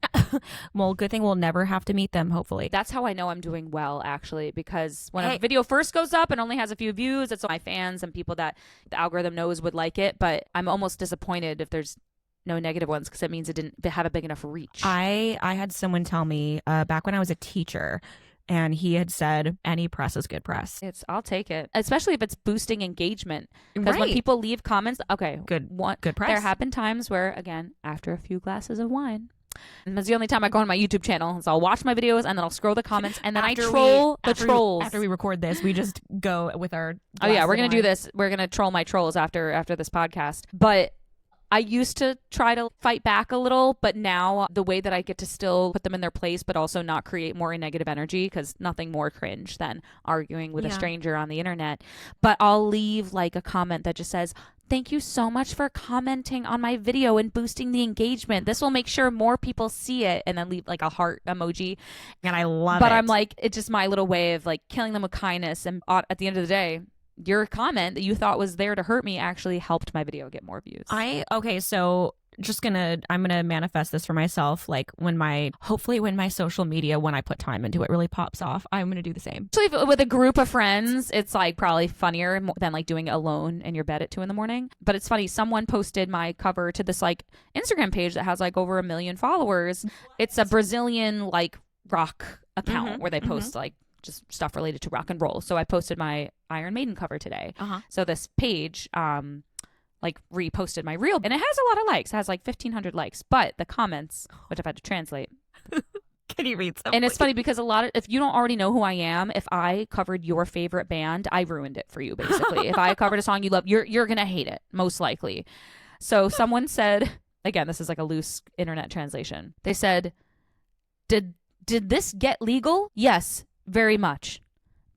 Well, good thing we'll never have to meet them, hopefully. That's how I know I'm doing well, actually, because when a video first goes up and only has a few views, it's my fans and people that the algorithm knows would like it. But I'm almost disappointed if there's no negative ones, because it means it didn't have a big enough reach. I had someone tell me back when I was a teacher, and he had said any press is good press. I'll take it, especially if it's boosting engagement. Because when people leave comments, good press. There have been times where, again, after a few glasses of wine, and that's the only time I go on my YouTube channel. So I'll watch my videos and then I'll scroll the comments and then I troll the trolls. After we record this, we just go with our. Oh yeah, we're gonna do this. We're gonna troll my trolls after this podcast. But I used to try to fight back a little, but now the way that I get to still put them in their place, but also not create more negative energy, because nothing more cringe than arguing with a stranger on the internet. But I'll leave like a comment that just says, "Thank you so much for commenting on my video and boosting the engagement. This will make sure more people see it," and then leave like a heart emoji. And I love it. But I'm like, it's just my little way of like killing them with kindness. And at the end of the day, your comment that you thought was there to hurt me actually helped my video get more views. So I'm gonna manifest this for myself. Like hopefully when my social media, when I put time into it, really pops off, I'm gonna do the same. Actually, with a group of friends, it's like probably funnier than like doing it alone in your bed at 2 a.m. But it's funny. Someone posted my cover to this like Instagram page that has like over 1 million followers. It's a Brazilian like rock account where they post like just stuff related to rock and roll. So I posted my Iron Maiden cover today. So this page like reposted my reel, and it has a lot of likes. It has like 1,500 likes, but the comments, which I've had to translate. Can you read some? And it's funny because if you don't already know who I am, if I covered your favorite band, I ruined it for you basically. If I covered a song you love, you're gonna hate it most likely. So someone said, again, this is like a loose internet translation. They said, did this get legal? Yes, very much.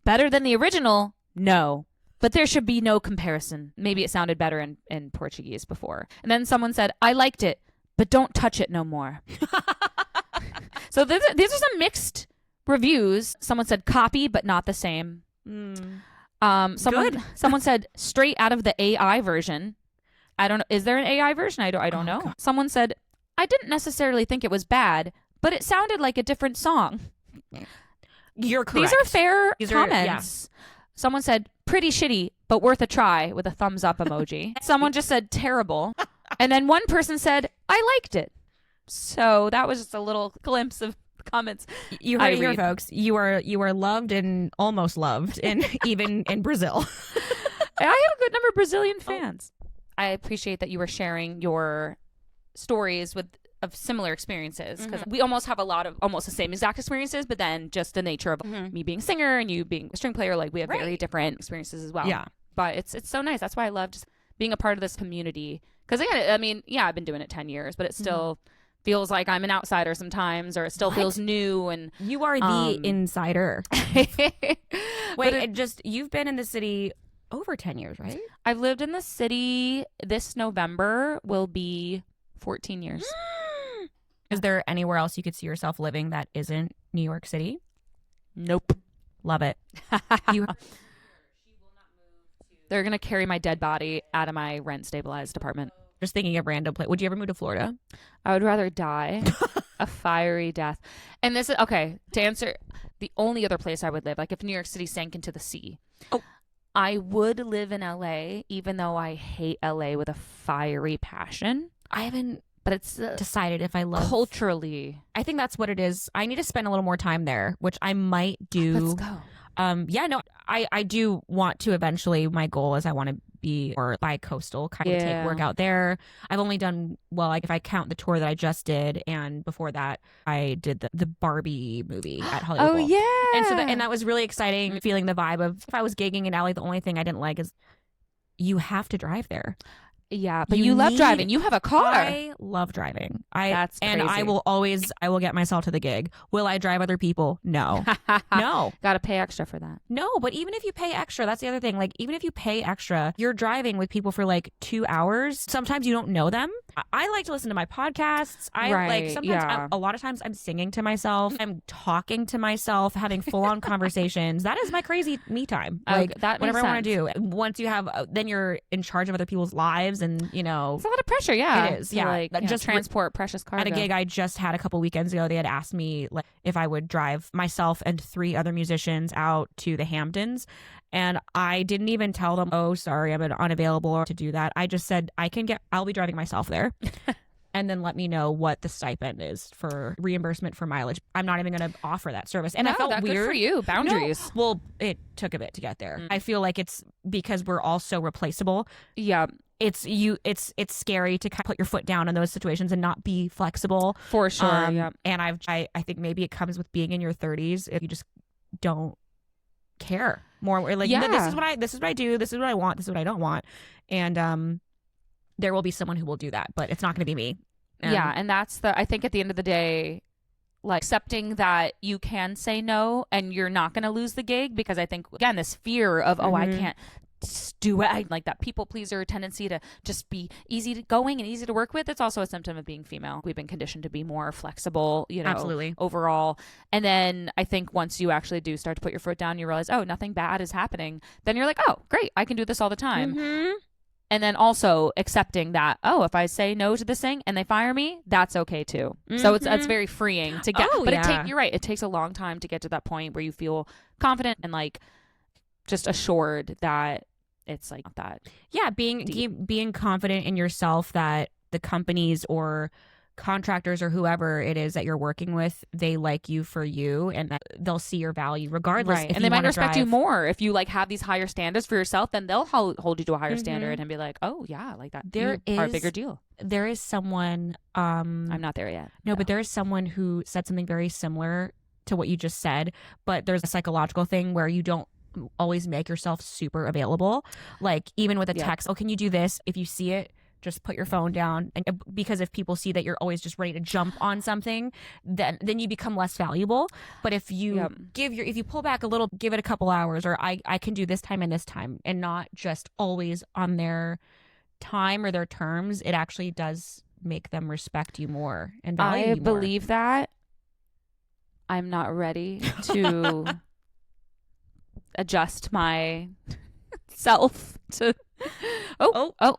Better than the original? No. But there should be no comparison. Maybe it sounded better in Portuguese before. And then someone said, I liked it, but don't touch it no more. So these are some mixed reviews. Someone said copy, but not the same. Someone said straight out of the AI version. I don't know. Is there an AI version? I don't know. God. Someone said, I didn't necessarily think it was bad, but it sounded like a different song. You're correct. These are fair comments. Someone said, pretty shitty, but worth a try, with a thumbs up emoji. Someone just said, terrible. And then one person said, I liked it. So that was just a little glimpse of comments. You heard it here, folks. You are loved and almost loved, even in Brazil. I have a good number of Brazilian fans. I appreciate that you were sharing your stories of similar experiences, because we almost have a lot of almost the same exact experiences, but then just the nature of me being a singer and you being a string player, like we have very different experiences as well. Yeah, but it's so nice. That's why I love just being a part of this community, because again, I mean, I've been doing it 10 years, but it still feels like I'm an outsider sometimes, or it still feels new. And you are the insider. Wait, you've been in the city over 10 years, right? I've lived in the city. This November will be 14 years. Is there anywhere else you could see yourself living that isn't New York City? Nope. Love it. They're going to carry my dead body out of my rent-stabilized apartment. Just thinking of random place. Would you ever move to Florida? I would rather die a fiery death. And this is, okay, to answer, the only other place I would live, like if New York City sank into the sea, I would live in LA, even though I hate LA with a fiery passion. I haven't... But it's decided if I love... Culturally. I think that's what it is. I need to spend a little more time there, which I might do. Let's go. I do want to eventually. My goal is I want to be or bi-coastal, kind of take work out there. I've only done, well, like if I count the tour that I just did, and before that I did the Barbie movie at Hollywood Bowl. Yeah. And that was really exciting, feeling the vibe of, if I was gigging in LA, the only thing I didn't like is you have to drive there. Yeah, but you love driving. You have a car. I love driving. That's crazy. And I will get myself to the gig. Will I drive other people? No. No. Got to pay extra for that. No, but even if you pay extra, that's the other thing. Like, even if you pay extra, you're driving with people for like 2 hours. Sometimes you don't know them. I like to listen to my podcasts. I like sometimes a lot of times I'm singing to myself. I'm talking to myself, having full on conversations. That is my crazy me time. Like that whatever I want to do. Once you have, then you're in charge of other people's lives, and it's a lot of pressure. Yeah, it is. Yeah, just transport precious cargo. At a gig I just had a couple weekends ago, they had asked me like if I would drive myself and 3 other musicians out to the Hamptons. And I didn't even tell them, oh, sorry, I'm unavailable to do that. I just said, I'll be driving myself there. And then let me know what the stipend is for reimbursement for mileage. I'm not even going to offer that service. And I felt weird. Good for you. Boundaries. No. Well, it took a bit to get there. I feel like it's because we're all so replaceable. Yeah. It's scary to kind of put your foot down in those situations and not be flexible. For sure. Yeah. And I think maybe it comes with being in your 30s if you just don't care more. We're like, this is what I do, this is what I want, this is what I don't want. And there will be someone who will do that, but it's not going to be me. And that's I think at the end of the day, like accepting that you can say no and you're not going to lose the gig, because I think again this fear of I can't do it. I like that people pleaser tendency to just be easy going and easy to work with. It's also a symptom of being female. We've been conditioned to be more flexible, absolutely, overall. And then I think once you actually do start to put your foot down, you realize, oh, nothing bad is happening. Then you're like, oh, great, I can do this all the time. And then also accepting that, oh, if I say no to this thing and they fire me, that's okay too. So it's very freeing to get. You're right. It takes a long time to get to that point where you feel confident and like just assured that it's like that. Yeah, being confident in yourself that the companies or contractors or whoever it is that you're working with, they like you for you and that they'll see your value regardless. Right. And they might respect you more if you like have these higher standards for yourself. Then they'll hold you to a higher standard and be like, oh yeah, like that. Are a bigger deal. There is someone. I'm not there yet. No, but there is someone who said something very similar to what you just said. But there's a psychological thing where you don't always make yourself super available. Like even with a text, oh, can you do this? If you see it, just put your phone down. And because if people see that you're always just ready to jump on something, then you become less valuable. But if you if you pull back a little, give it a couple hours, or I can do this time and this time, and not just always on their time or their terms, it actually does make them respect you more and value you more. I believe that. I'm not ready to adjust my self to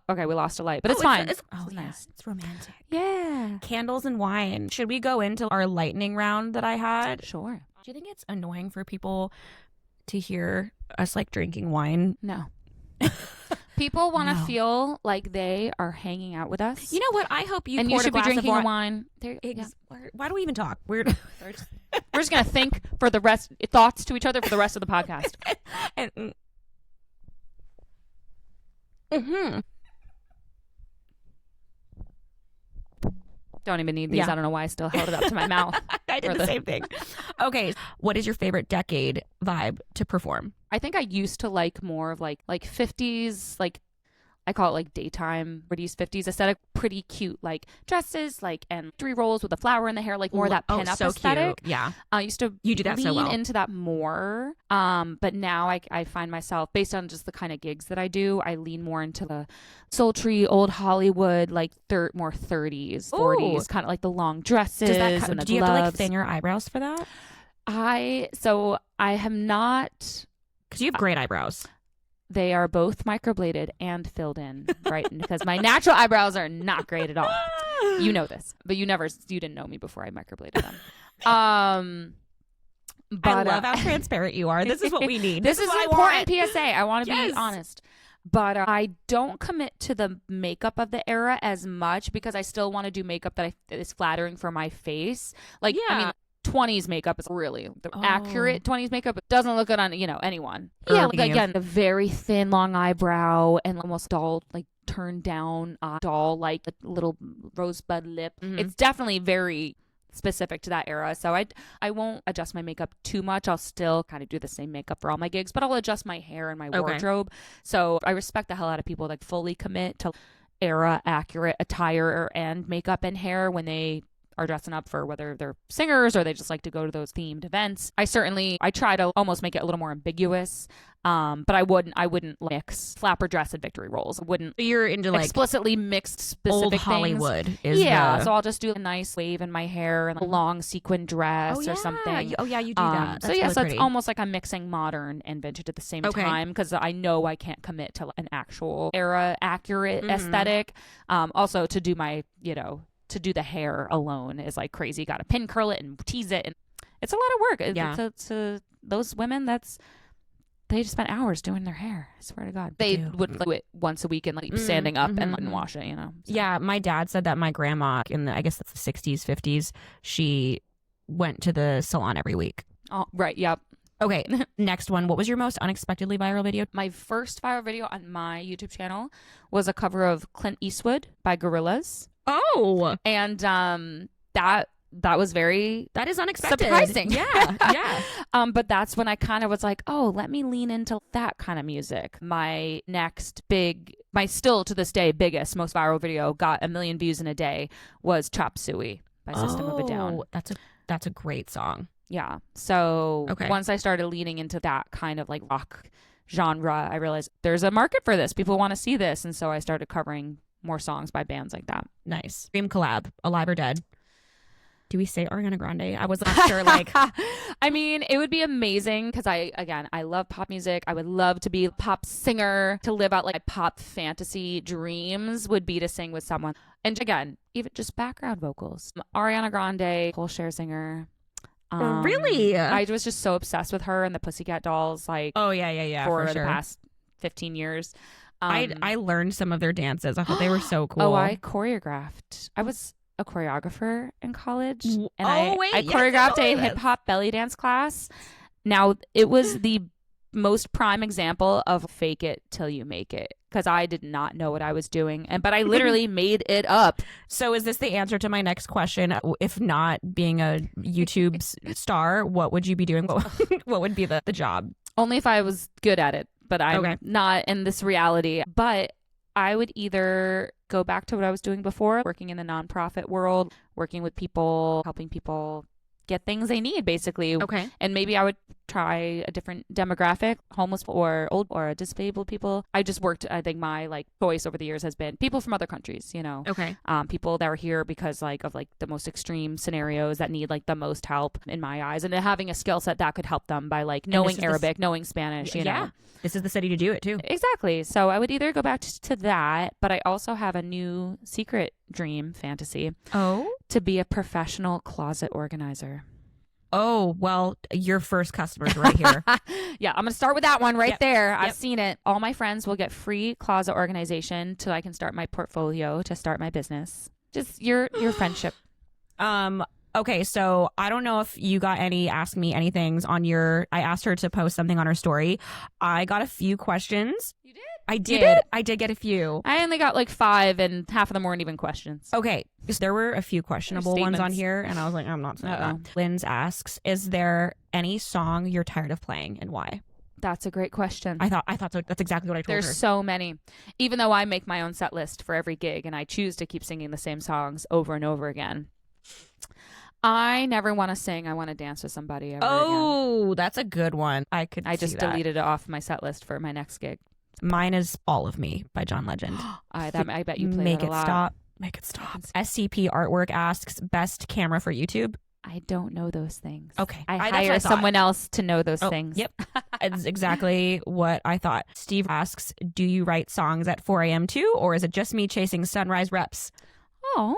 okay, we lost a light, but it's fine. It's nice. It's romantic. Yeah. Candles and wine. Should we go into our lightning round that I had? Sure. Do you think it's annoying for people to hear us like drinking wine? No. People want to feel like they are hanging out with us. You know what? I hope you and you should be drinking wine. Why do we even talk? We're just gonna think for the rest thoughts to each other for the rest of the podcast. Don't even need these. I don't know why I still held it up to my mouth. I did the same thing. Okay, what is your favorite decade vibe to perform? I think I used to like more of like 50s, like I call it like daytime 50s aesthetic, pretty cute like dresses, like and 3 rolls with a flower in the hair, like more of that pin-up aesthetic. Cute. Yeah, I used to do that lean so well. into that more. But now I find myself, based on just the kind of gigs that I do, I lean more into the sultry old Hollywood, like more 30s, 40s, kind of like the long dresses and the do you gloves. have to like thin your eyebrows for that? I have not, because you have great eyebrows. They are both microbladed and filled in, right? Because my natural eyebrows are not great at all. You know this, but you didn't know me before I microbladed them. But I love how transparent you are. This is what we need. This is an important PSA. I want to be honest. But I don't commit to the makeup of the era as much because I still want to do makeup that is flattering for my face. Like, I mean, 20s makeup is really accurate. 20s makeup doesn't look good on anyone. Yeah, like, again, a very thin, long eyebrow and almost dull, like turned down, dull, like a little rosebud lip. Mm-hmm. It's definitely very specific to that era. So I won't adjust my makeup too much. I'll still kind of do the same makeup for all my gigs, but I'll adjust my hair and my wardrobe. So I respect the hell out of people that fully commit to era accurate attire and makeup and hair when they are dressing up for, whether they're singers or they just like to go to those themed events. I try to almost make it a little more ambiguous. But I wouldn't mix flapper dress and victory rolls. I wouldn't. You're into like explicitly mixed specific old Hollywood things. So I'll just do a nice wave in my hair and a long sequin dress or something. Oh yeah, you do that. That's really so pretty. it's almost like I'm mixing modern and vintage at the same time, because I know I can't commit to an actual era accurate aesthetic. Also to do my, to do the hair alone is like crazy. Got to pin curl it and tease it, and it's a lot of work. Yeah. To those women, they just spent hours doing their hair. I swear to God. They would do it once a week and like standing up and wash it, So. Yeah, my dad said that my grandma in I guess that's the 60s, 50s, she went to the salon every week. Oh, right. Yep. Okay, next one. What was your most unexpectedly viral video? My first viral video on my YouTube channel was a cover of Clint Eastwood by Gorillaz. Oh. And that was that is unexpected. Surprising. Yeah. But that's when I kind of was like, oh, let me lean into that kind of music. My still to this day biggest, most viral video, got 1 million views in a day, was Chop Suey by System of a Down. That's a great song. Yeah. So once I started leaning into that kind of like rock genre, I realized there's a market for this. People want to see this. And so I started covering more songs by bands like that. Nice. Dream collab, Alive or Dead. Do we say Ariana Grande? I wasn't sure. I mean, it would be amazing because I love pop music. I would love to be a pop singer. To live out like my pop fantasy dreams would be to sing with someone. And again, even just background vocals. Ariana Grande, whole share singer. Really? I was just so obsessed with her and the Pussycat Dolls. Oh yeah. For sure. the past 15 years. I learned some of their dances. I thought they were so cool. Oh, I choreographed. I was a choreographer in college, and I yes, choreographed a hip hop belly dance class. Now, it was the most prime example of fake it till you make it, because I did not know what I was doing, but I literally made it up. So is this the answer to my next question? If not being a YouTube star, what would you be doing? What would be the job? Only if I was good at it, but I'm not in this reality. But I would either go back to what I was doing before, working in the nonprofit world, working with people, helping people get things they need, basically. Okay. And maybe I would try a different demographic, homeless or old or disabled people. I think my choice over the years has been people from other countries, Okay. People that are here because of the most extreme scenarios that need the most help in my eyes, and having a skill set that could help them by knowing Arabic, knowing Spanish, you know. This is the city to do it too. Exactly. So I would either go back to that, but I also have a new secret dream fantasy. Oh? To be a professional closet organizer. Oh, well, your first customer's right here. Yeah, I'm going to start with that one right there. I've seen it. All my friends will get free closet organization till I can start my portfolio to start my business. Just your friendship. Okay, so I don't know if you got any Ask Me Anythings on I asked her to post something on her story. I got a few questions. You did? I did. I did get a few. I only got 5, and half of them weren't even questions. Okay, because there were a few questionable ones on here, and I was like, I'm not saying that. Lynn's asks, is there any song you're tired of playing, and why? That's a great question. I thought so. That's exactly what I told her. There's so many. Even though I make my own set list for every gig, and I choose to keep singing the same songs over and over again. I never want to sing. I want to dance with somebody ever again. That's a good one. I just deleted it off my set list for my next gig. Mine is All of Me by John Legend. I bet you play Make that a it lot. stop. Make it stop. SCP Artwork asks, best camera for YouTube? I don't know those things. Okay. I hire someone else to know those things. Yep. It's exactly what I thought. Steve asks, do you write songs at 4 a.m. too, or is it just me chasing sunrise reps? Oh,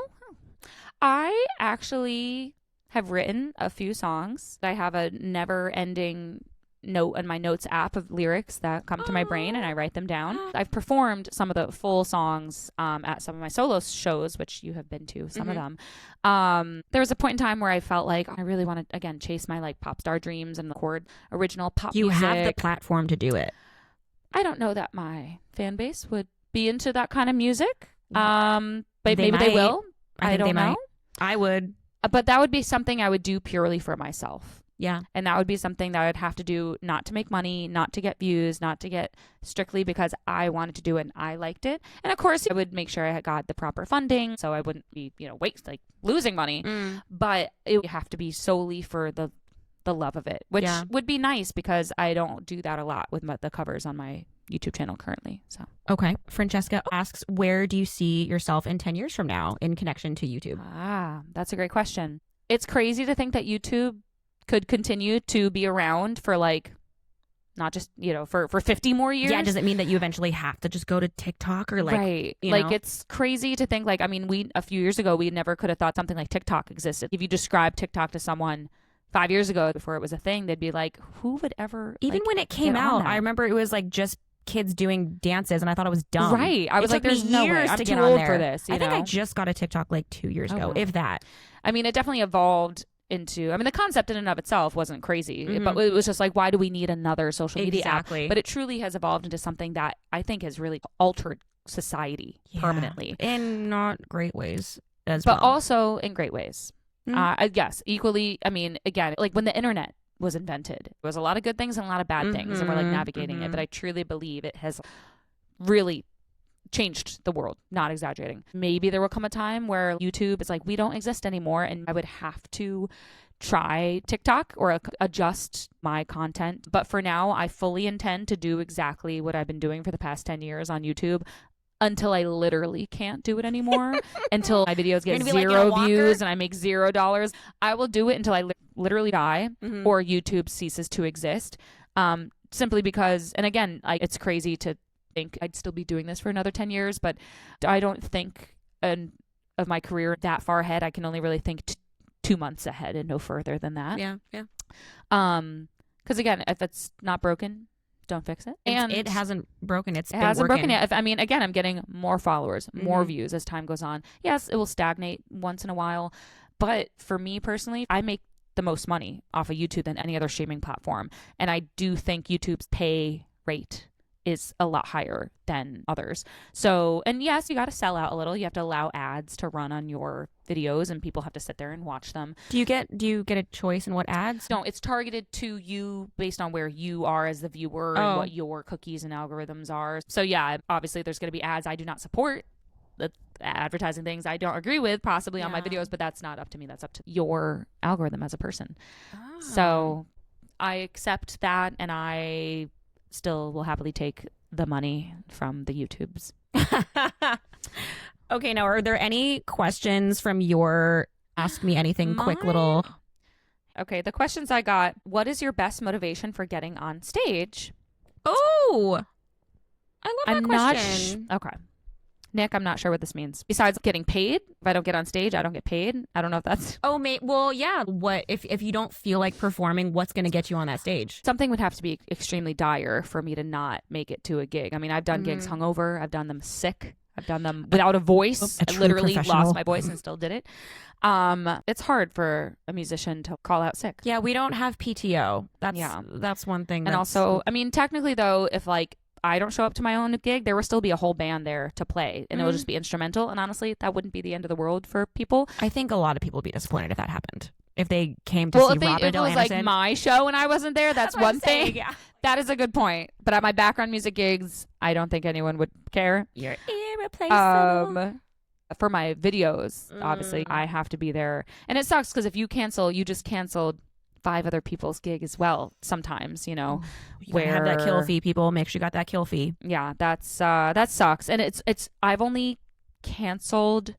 I actually have written a few songs. I have a never-ending note in my notes app of lyrics that come to my brain, and I write them down. I've performed some of the full songs at some of my solo shows, which you have been to, some of them. There was a point in time where I felt like I really want to, again, chase my pop star dreams and record original pop music. You have the platform to do it. I don't know that my fan base would be into that kind of music, but maybe they will. I don't know. I would. But that would be something I would do purely for myself. Yeah. And that would be something that I'd have to do, not to make money, not to get views, not to get strictly because I wanted to do it and I liked it. And of course, I would make sure I had got the proper funding so I wouldn't be, losing money. But it would have to be solely for the love of it, which would be nice because I don't do that a lot with the covers on my YouTube channel currently. So okay. Francesca asks, where do you see yourself in 10 years from now in connection to YouTube? That's a great question. It's crazy to think that YouTube could continue to be around for not just, for 50 more years. Yeah, does it mean that you eventually have to just go to TikTok or right. It's crazy to think a few years ago, we never could have thought something like TikTok existed. If you describe TikTok to someone 5 years ago before it was a thing, they'd be like, who would ever even when it came out, I remember it was just kids doing dances and I thought it was dumb. Right. I was like, there's no way. I'm too old for this. I think I just got a TikTok 2 years ago, if that. I mean, it definitely evolved into, the concept in and of itself wasn't crazy, but it was just why do we need another social media app? But it truly has evolved into something that I think has really altered society permanently. In not great ways as well. But also in great ways. Yes, equally. Again, when the internet was invented, there was a lot of good things and a lot of bad things, and we're navigating it. But I truly believe it has really changed the world, not exaggerating. Maybe there will come a time where YouTube is we don't exist anymore, and I would have to try TikTok or adjust my content. But for now, I fully intend to do exactly what I've been doing for the past 10 years on YouTube until I literally can't do it anymore, until my videos get 0 views and I make $0. I will do it until I literally die or YouTube ceases to exist. Simply because, and again, it's crazy to think I'd still be doing this for another 10 years, but I don't think of my career that far ahead. I can only really think 2 months ahead and no further than that. Yeah. Because again, if it's not broken, don't fix it. And it hasn't broken. It hasn't broken yet. Again, I'm getting more followers, more views as time goes on. Yes, it will stagnate once in a while, but for me personally, I make the most money off of YouTube than any other streaming platform, and I do think YouTube's pay rate is a lot higher than others. So, and yes, you got to sell out a little. You have to allow ads to run on your videos and people have to sit there and watch them. Do you get a choice in what ads? No, it's targeted to you based on where you are as the viewer and what your cookies and algorithms are. So yeah, obviously there's going to be ads I do not support. The advertising things I don't agree with possibly on my videos, but that's not up to me. That's up to your algorithm as a person. So I accept that, and I still will happily take the money from the YouTubes. Okay, now are there any questions from your Ask Me Anything quick little... Okay, the questions I got. What is your best motivation for getting on stage? Oh, I love that question. Okay. Nick, I'm not sure what this means. Besides getting paid, if I don't get on stage, I don't get paid. I don't know if that's... Oh, well, yeah. What if you don't feel like performing, what's going to get you on that stage? Something would have to be extremely dire for me to not make it to a gig. I've done gigs hungover. I've done them sick. I've done them without a voice. I literally lost my voice and still did it. It's hard for a musician to call out sick. Yeah, we don't have PTO. That's one thing. And also, technically though, if I don't show up to my own gig, there will still be a whole band there to play, and it will just be instrumental. And honestly, that wouldn't be the end of the world for people. I think a lot of people would be disappointed if that happened. If they came to see Robyn Adele Anderson. If it was my show and I wasn't there, that's one thing. Yeah. That is a good point. But at my background music gigs, I don't think anyone would care. You're irreplaceable. For my videos, obviously, I have to be there. And it sucks because if you cancel, you just canceled 5 other people's gig as well sometimes, you where have that kill fee. People, make sure you got that kill fee. Yeah, that sucks. And it's I've only canceled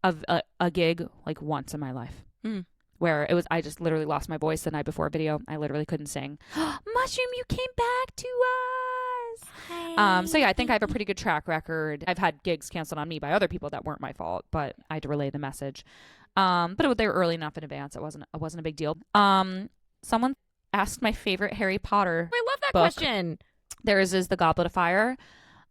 a gig once in my life, where I just literally lost my voice the night before a video. I literally couldn't sing. Mushroom, you came back to us. Hi. So yeah, I think I have a pretty good track record. I've had gigs canceled on me by other people that weren't my fault, but I had to relay the message. But they were early enough in advance. It wasn't a big deal. Someone asked my favorite Harry Potter. I love that book. question. Theirs is The Goblet of Fire.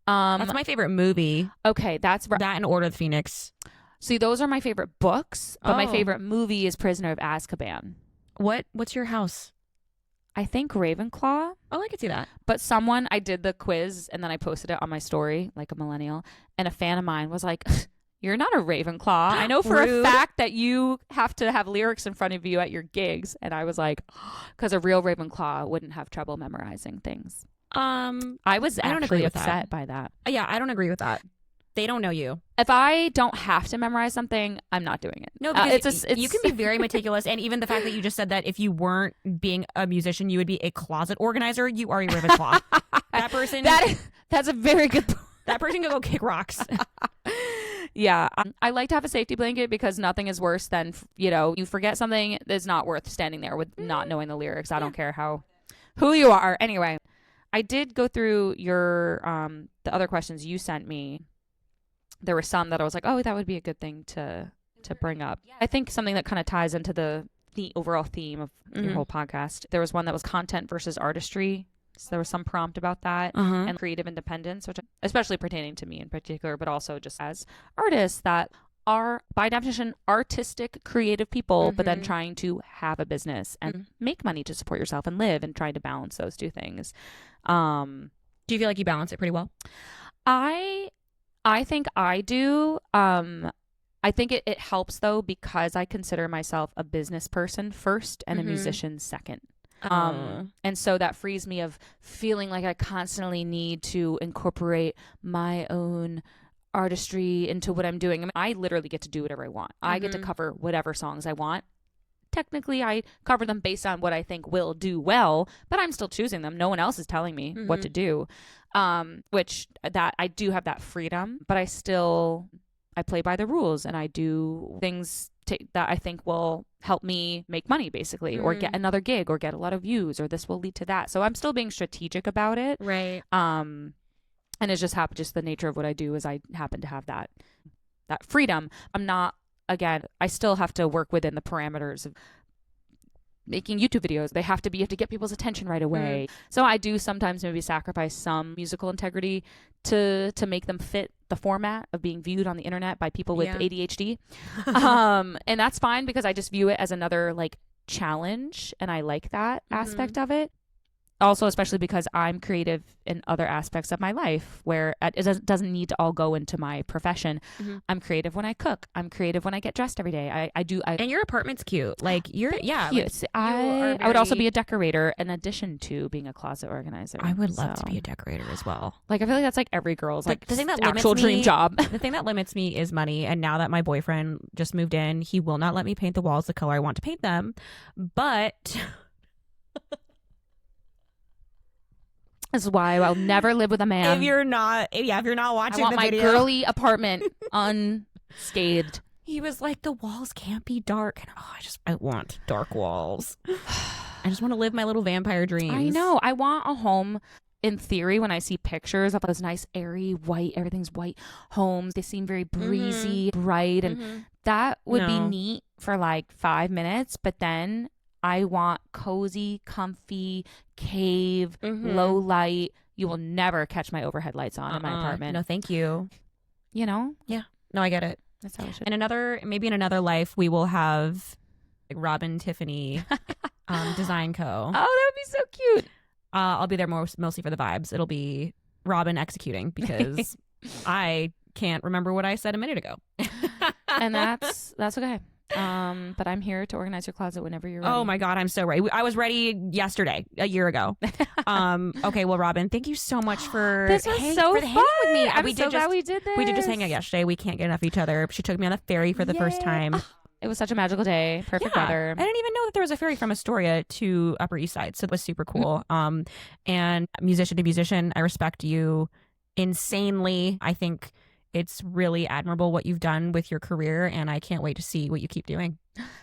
That's my favorite movie. Okay, that's that and Order of the Phoenix. See, those are my favorite books, but my favorite movie is Prisoner of Azkaban. What's your house? I think Ravenclaw. Oh, I could see that. But I did the quiz and then I posted it on my story like a millennial, and a fan of mine was like, You're not a Ravenclaw. I know for Rude. a fact that you have to have lyrics in front of you at your gigs. And I was like, because a real Ravenclaw wouldn't have trouble memorizing things. I was actually upset by that. Yeah, I don't agree with that. They don't know you. If I don't have to memorize something, I'm not doing it. No, because you can be very meticulous. And even the fact that you just said that if you weren't being a musician, you would be a closet organizer, you are a Ravenclaw. That person... That's a very good point. That person could go kick rocks. Yeah. I like to have a safety blanket because nothing is worse than, you forget something that's not worth standing there with not knowing the lyrics. I don't care who you are. Anyway, I did go through your the other questions you sent me. There were some that I was like, oh, that would be a good thing to bring up. I think something that kind of ties into the overall theme of your whole podcast. There was one that was content versus artistry. So there was some prompt about that and creative independence, which especially pertaining to me in particular, but also just as artists that are by definition artistic, creative people, but then trying to have a business and make money to support yourself and live and trying to balance those two things. Do you feel like you balance it pretty well? I think I do. I think it helps though because I consider myself a business person first and a musician second. And so that frees me of feeling like I constantly need to incorporate my own artistry into what I'm doing. I mean, I literally get to do whatever I want. I get to cover whatever songs I want. Technically, I cover them based on what I think will do well, but I'm still choosing them. No one else is telling me what to do. Which that I do have that freedom, but I play by the rules and I do things that I think will help me make money basically or get another gig or get a lot of views or this will lead to that. So I'm still being strategic about it. Right. And it's just the nature of what I do is I happen to have that freedom. I'm not, again, I still have to work within the parameters of making YouTube videos. You have to get people's attention right away. So I do sometimes maybe sacrifice some musical integrity to make them fit the format of being viewed on the internet by people with ADHD. And that's fine because I just view it as another like challenge and I like that aspect of it. Also, especially because I'm creative in other aspects of my life where it doesn't need to all go into my profession. I'm creative when I cook. I'm creative when I get dressed every day. I do. And your apartment's cute. Like you're, cute. Like, I would also be a decorator in addition to being a closet organizer. I would love to be a decorator as well. Like I feel like that's like every girl's like the thing that actual dream job. The thing that limits me is money. And now that my boyfriend just moved in, he will not let me paint the walls the color I want to paint them. But this is why I'll never live with a man. If you're not watching I want my girly apartment unscathed. He was like, the walls can't be dark. And I want dark walls. I just want to live my little vampire dreams. I know. I want a home, in theory, when I see pictures of those nice, airy, white, everything's white homes. They seem very breezy, bright. And that would be neat for like 5 minutes. But then I want cozy, comfy, cave, low light. You will never catch my overhead lights on in my apartment. No, thank you. You know? Yeah. No, I get it. That's how it should. Maybe in another life, we will have like Robyn Tiffany Design Co. Oh, that would be so cute. I'll be there mostly for the vibes. It'll be Robyn executing because I can't remember what I said a minute ago. And that's okay. But I'm here to organize your closet whenever you're ready. Oh my God, I'm so ready. I was ready yesterday, a year ago. Okay, well, Robyn, thank you so much for this was so hanging fun with me. I'm so glad we did this. We did just hang out yesterday. We can't get enough of each other. She took me on the ferry for the first time. It was such a magical day. Perfect weather. I didn't even know that there was a ferry from Astoria to Upper East Side, so it was super cool. And musician to musician, I respect you insanely. I think it's really admirable what you've done with your career, and I can't wait to see what you keep doing.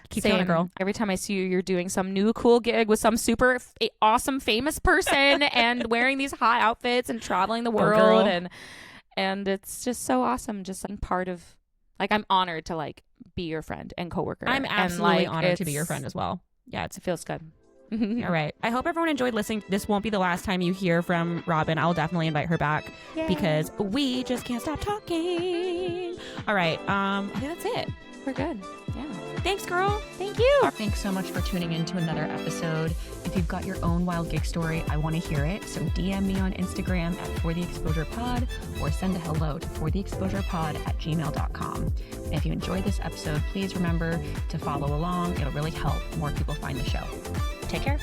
Keep doing it, girl. Every time I see you, you're doing some new cool gig with some super awesome famous person and wearing these hot outfits and traveling the world, and it's just so awesome. Just like part of, like, I'm honored to like be your friend and coworker. I'm absolutely honored to be your friend as well. Yeah, it feels good. All right. I hope everyone enjoyed listening. This won't be the last time you hear from Robyn. I'll definitely invite her back because we just can't stop talking. All right. I think that's it. We're good. Yeah. Thanks, girl. Thank you. Thanks so much for tuning in to another episode. If you've got your own wild gig story, I want to hear it. So DM me on Instagram at fortheexposurepod or send a hello to fortheexposurepod@gmail.com. And if you enjoyed this episode, please remember to follow along. It'll really help more people find the show. Take care.